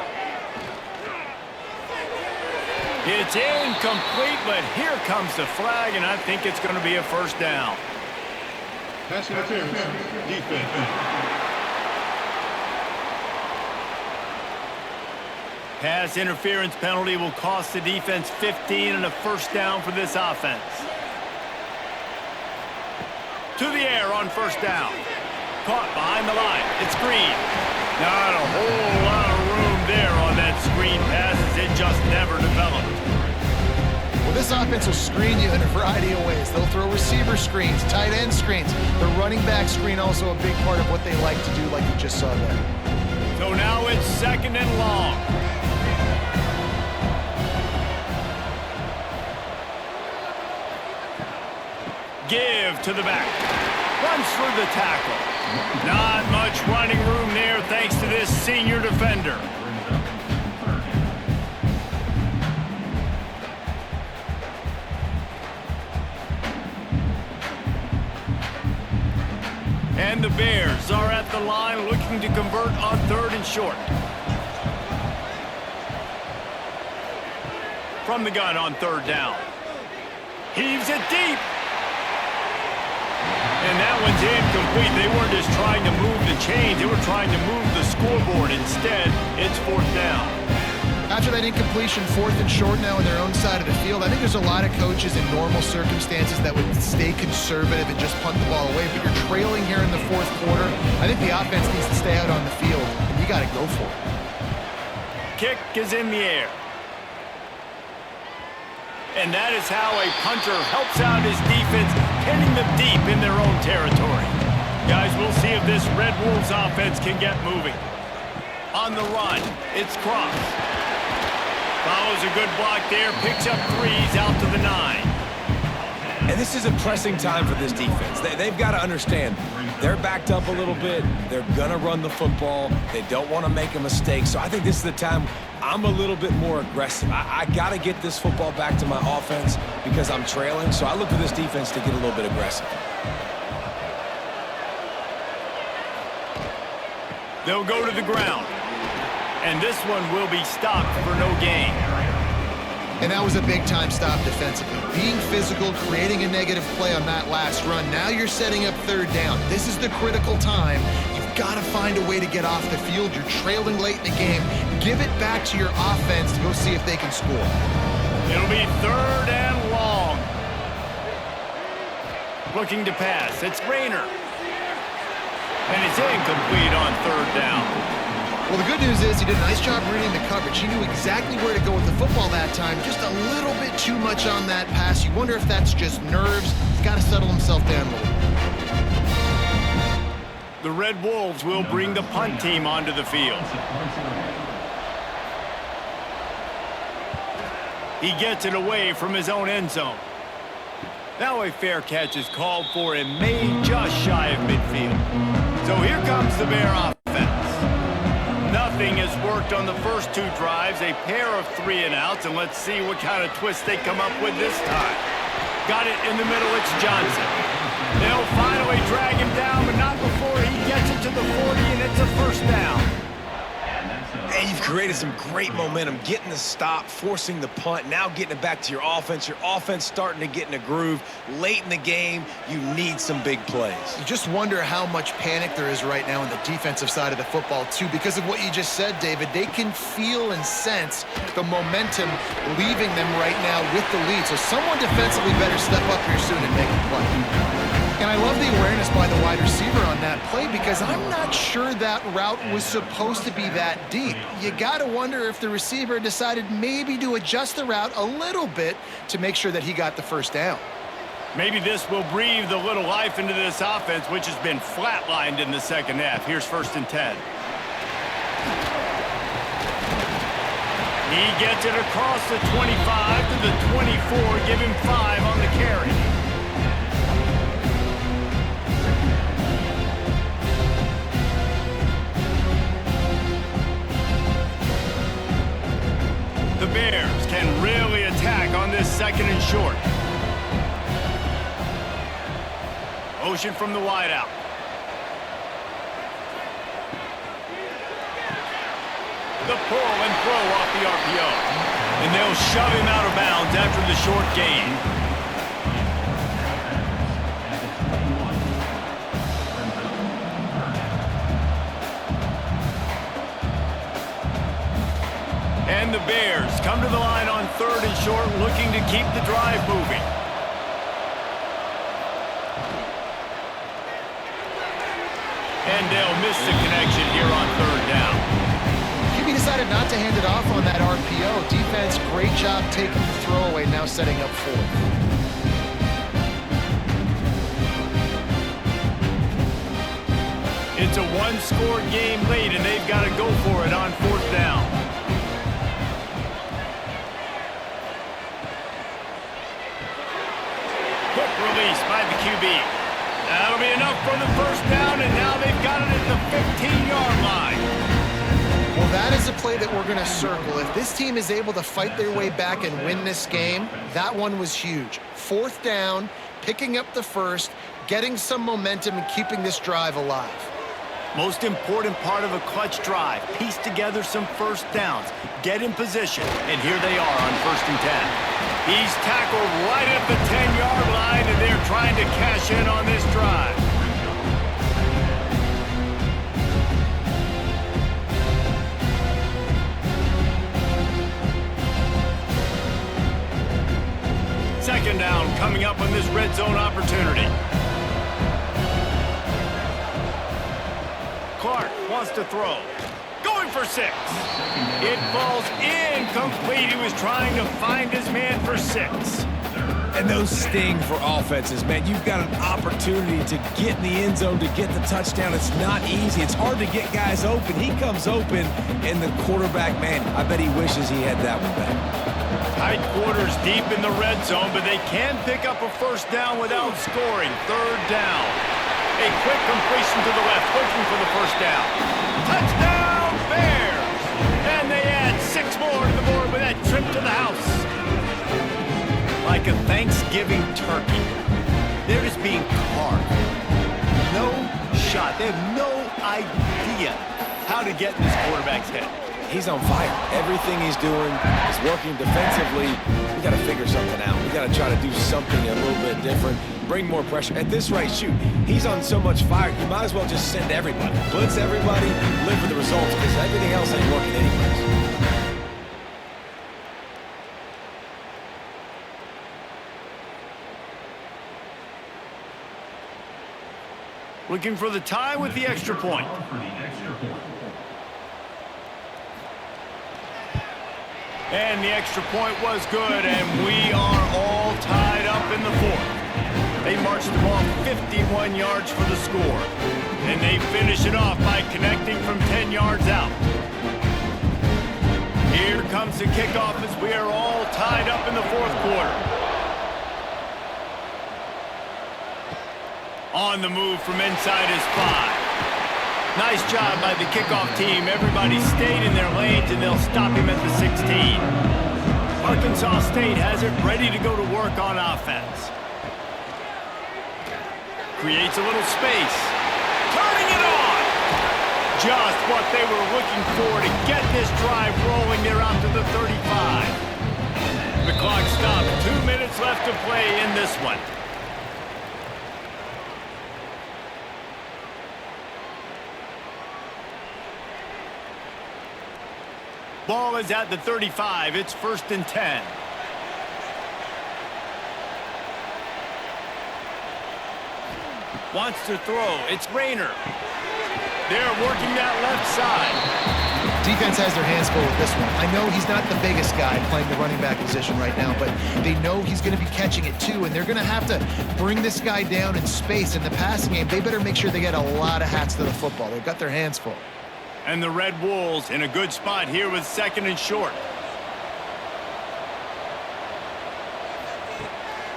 It's incomplete, but here comes the flag, and I think it's going to be a first down. Pass interference. Defense. Pass interference penalty will cost the defense 15 and a first down for this offense. To the air on first down. Caught behind the line. It's Green. Not a whole lot of room there on that screen pass as it just never developed. Well, this offense will screen you in a variety of ways. They'll throw receiver screens, tight end screens. The running back screen also a big part of what they like to do, like you just saw there. So now it's 2nd and long. Give to the back. Runs through the tackle. Not much running room there thanks to this senior defender. And the Bears are at the line looking to convert on 3rd and short. From the gun on 3rd down. Heaves it deep. And that one's incomplete. They weren't just trying to move the chains. They were trying to move the scoreboard. Instead, it's 4th down. After that incompletion, 4th and short now on their own side of the field, I think there's a lot of coaches in normal circumstances that would stay conservative and just punt the ball away. But you're trailing here in the 4th quarter. I think the offense needs to stay out on the field, and you got to go for it. Kick is in the air. And that is how a punter helps out his defense, pinning them deep in their own territory. Guys, we'll see if this Red Wolves offense can get moving. On the run, it's Cross. Follows a good block there, picks up 3s out to the 9. And this is a pressing time for this defense. They've got to understand, they're backed up a little bit. They're going to run the football. They don't want to make a mistake. So I think this is the time I'm a little bit more aggressive. I got to get this football back to my offense because I'm trailing. So I look for this defense to get a little bit aggressive. They'll go to the ground. And this one will be stopped for no gain. And that was a big-time stop defensively. Being physical, creating a negative play on that last run. Now you're setting up 3rd down. This is the critical time. You've got to find a way to get off the field. You're trailing late in the game. Give it back to your offense to go see if they can score. It'll be 3rd and long. Looking to pass. It's Rayner. And it's incomplete on 3rd down. Well, the good news is he did a nice job reading the coverage. He knew exactly where to go with the football that time. Just a little bit too much on that pass. You wonder if that's just nerves. He's got to settle himself down a little. The Red Wolves will bring the punt team onto the field. He gets it away from his own end zone. Now a fair catch is called for and made just shy of midfield. So here comes the Bear offense. Nothing has worked on the first two drives, a pair of 3-and-outs, and let's see what kind of twist they come up with this time. Got it in the middle, it's Johnson. They'll finally drag him down, but not before he gets it to the 40, and it's a first down. And you've created some great momentum, getting the stop, forcing the punt, now getting it back to your offense. Your offense starting to get in a groove. Late in the game, you need some big plays. You just wonder how much panic there is right now on the defensive side of the football, too, because of what you just said, David. They can feel and sense the momentum leaving them right now with the lead. So someone defensively better step up here soon and make a play. And I love the awareness by the wide receiver on that play because I'm not sure that route was supposed to be that deep. You got to wonder if the receiver decided maybe to adjust the route a little bit to make sure that he got the first down. Maybe this will breathe a little life into this offense, which has been flatlined in the second half. Here's 1st and 10. He gets it across the 25 to the 24, give him 5 on the carry. The Bears can really attack on this 2nd and short. Motion from the wideout. The pull and throw off the RPO. And they'll shove him out of bounds after the short gain. And the Bears come to the line on 3rd and short, looking to keep the drive moving. And they'll miss the connection here on 3rd down. QB decided not to hand it off on that RPO. Defense, great job taking the throwaway, now setting up 4th. It's a one-score game late, and they've got to go for it on 4th down. Quick release by the QB. That'll be enough for the first down, and now they've got it at the 15-yard line. Well, that is a play that we're going to circle. If this team is able to fight their way back and win this game, that one was huge. 4th down, picking up the first, getting some momentum, and keeping this drive alive. Most important part of a clutch drive. Piece together some first downs. Get in position. And here they are on 1st and 10. He's tackled right at the 10-yard line, and they're trying to cash in on this drive. Second down coming up on this red zone opportunity. Clark wants to throw. Going for 6. It falls incomplete. He was trying to find his man for 6. And those sting for offenses, man. You've got an opportunity to get in the end zone, to get the touchdown. It's not easy. It's hard to get guys open. He comes open, and the quarterback, man, I bet he wishes he had that one back. Tight quarters deep in the red zone, but they can pick up a first down without scoring. 3rd down. A quick completion to the left, looking for the first down. Touchdown, Bears! And they add 6 more to the board with that trip to the house. Like a Thanksgiving turkey, they're just being carved. No shot. They have no idea how to get in this quarterback's head. He's on fire. Everything he's doing is working defensively. We got to figure something out. We got to try to do something a little bit different. Bring more pressure. At this rate, shoot, he's on so much fire, you might as well just send everybody. Blitz everybody, live with the results, because everything else ain't working anyways. Looking for the tie with the extra point. And the extra point was good, and we are all tied up in the 4th. They marched the ball 51 yards for the score. And they finish it off by connecting from 10 yards out. Here comes the kickoff as we are all tied up in the 4th quarter. On the move from inside his 5. Nice job by the kickoff team. Everybody stayed in their lanes, and they'll stop him at the 16. Arkansas State has it ready to go to work on offense. Creates a little space. Turning it on! Just what they were looking for to get this drive rolling. They're out to the 35. The clock stopped. 2 minutes left to play in this one. Ball is at the 35. It's 1st and 10. Wants to throw. It's Rayner. They're working that left side. Defense has their hands full with this one. I know he's not the biggest guy playing the running back position right now, but they know he's going to be catching it too, and they're going to have to bring this guy down in space. In the passing game, they better make sure they get a lot of hats to the football. They've got their hands full. And the Red Wolves in a good spot here with 2nd and short.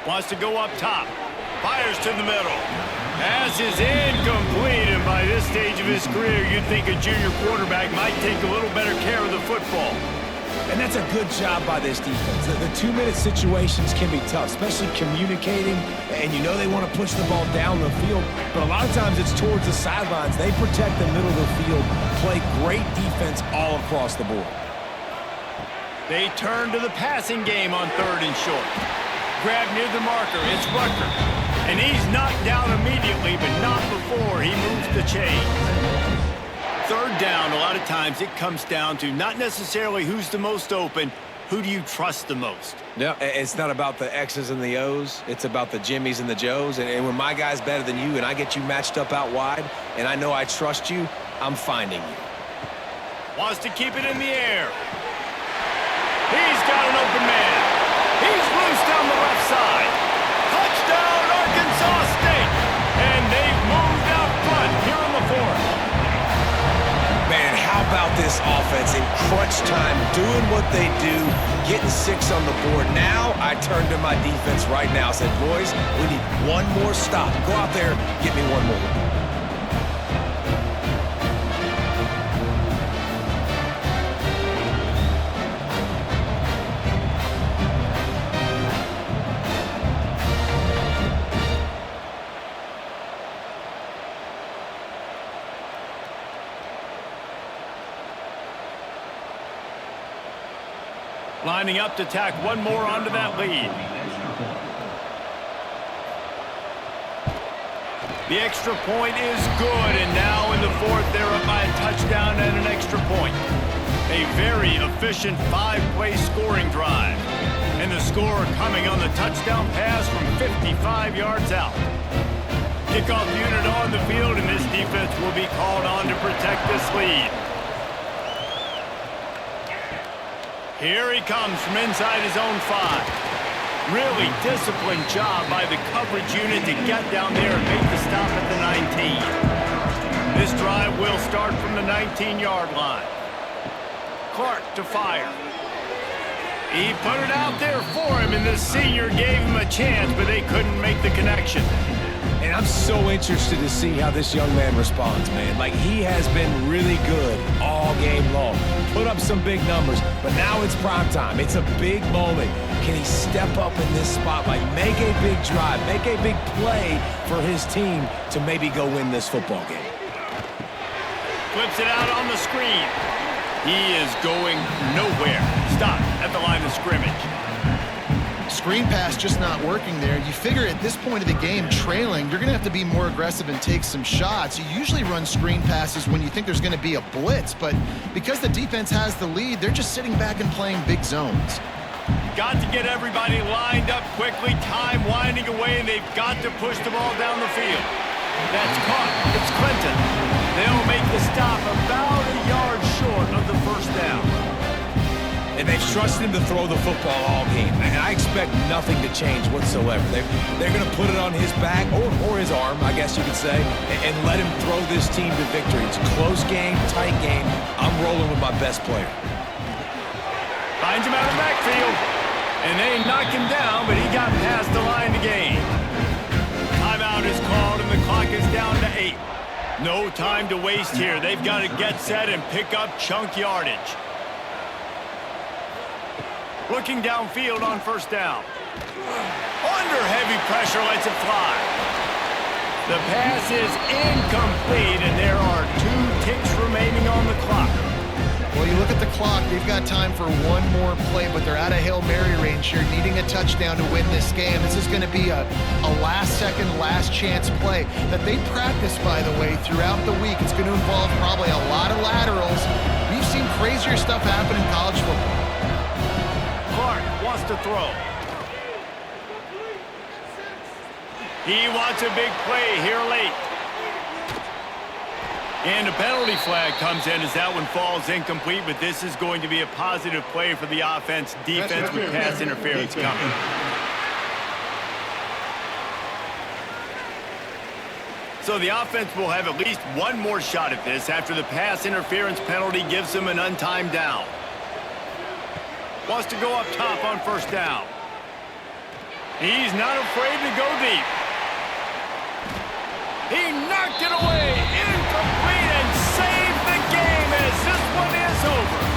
Wants to go up top. Fires to the middle. Pass is incomplete, and by this stage of his career, you'd think a junior quarterback might take a little better care of the football. And that's a good job by this defense. The 2-minute situations can be tough, especially communicating, and you know they want to push the ball down the field, but a lot of times it's towards the sidelines. They protect the middle of the field, play great defense all across the board. They turn to the passing game on 3rd and short. Grab near the marker. It's Rucker. And he's knocked down immediately, but not before he moves the chains. 3rd down, a lot of times it comes down to not necessarily who's the most open, who do you trust the most? No, it's not about the X's and the O's. It's about the Jimmies and the Joes. And when my guy's better than you and I get you matched up out wide and I know I trust you, I'm finding you. Wants to keep it in the air. He's got an open man. He's loose down the left side. Touchdown, Arkansas State. And they've moved out front here in the 4th. Man, how about this offense in crunch time, doing what they do, getting 6 on the board. Now I turn to my defense right now, said, boys, we need one more stop. Go out there, get me one more. Lining up to tack one more onto that lead. The extra point is good, and now in the 4th, they're up by a touchdown and an extra point. A very efficient 5-play scoring drive. And the score coming on the touchdown pass from 55 yards out. Kickoff unit on the field, and this defense will be called on to protect this lead. Here he comes from inside his own 5. Really disciplined job by the coverage unit to get down there and make the stop at the 19. This drive will start from the 19-yard line. Clark to fire. He put it out there for him, and the senior gave him a chance, but they couldn't make the connection. And I'm so interested to see how this young man responds, man. Like, he has been really good all game long. Put up some big numbers, but now it's prime time. It's a big moment. Can he step up in this spotlight, make a big drive, make a big play for his team to maybe go win this football game? Flips it out on the screen. He is going nowhere. Stop at the line of scrimmage. Screen pass just not working there. You figure at this point of the game, trailing, you're going to have to be more aggressive and take some shots. You usually run screen passes when you think there's going to be a blitz, but because the defense has the lead, they're just sitting back and playing big zones. Got to get everybody lined up quickly. Time winding away, and they've got to push the ball down the field. That's caught. It's Clinton. They'll make the stop about a yard short of the 1st down. And they've trusted him to throw the football all game. And I expect nothing to change whatsoever. They're going to put it on his back, or his arm, I guess you could say, and let him throw this team to victory. It's a close game, tight game. I'm rolling with my best player. Finds him out of the backfield. And they knock him down, but he got past the line to gain. Timeout is called, and the clock is down to 8. No time to waste here. They've got to get set and pick up chunk yardage. Looking downfield on first down. Under heavy pressure, lets it fly. The pass is incomplete, and there are 2 ticks remaining on the clock. Well, you look at the clock, they've got time for one more play, but they're out of Hail Mary range here, needing a touchdown to win this game. This is going to be a last-second, last-chance play that they practice, by the way, throughout the week. It's going to involve probably a lot of laterals. We've seen crazier stuff happen in college football. Clark wants to throw. He wants a big play here late. And a penalty flag comes in as that one falls incomplete, but this is going to be a positive play for the offense. Defense with pass interference coming. So the offense will have at least one more shot at this after the pass interference penalty gives them an untimed down. Wants to go up top on first down. He's not afraid to go deep. He knocked it away, incomplete, and saved the game as this one is over.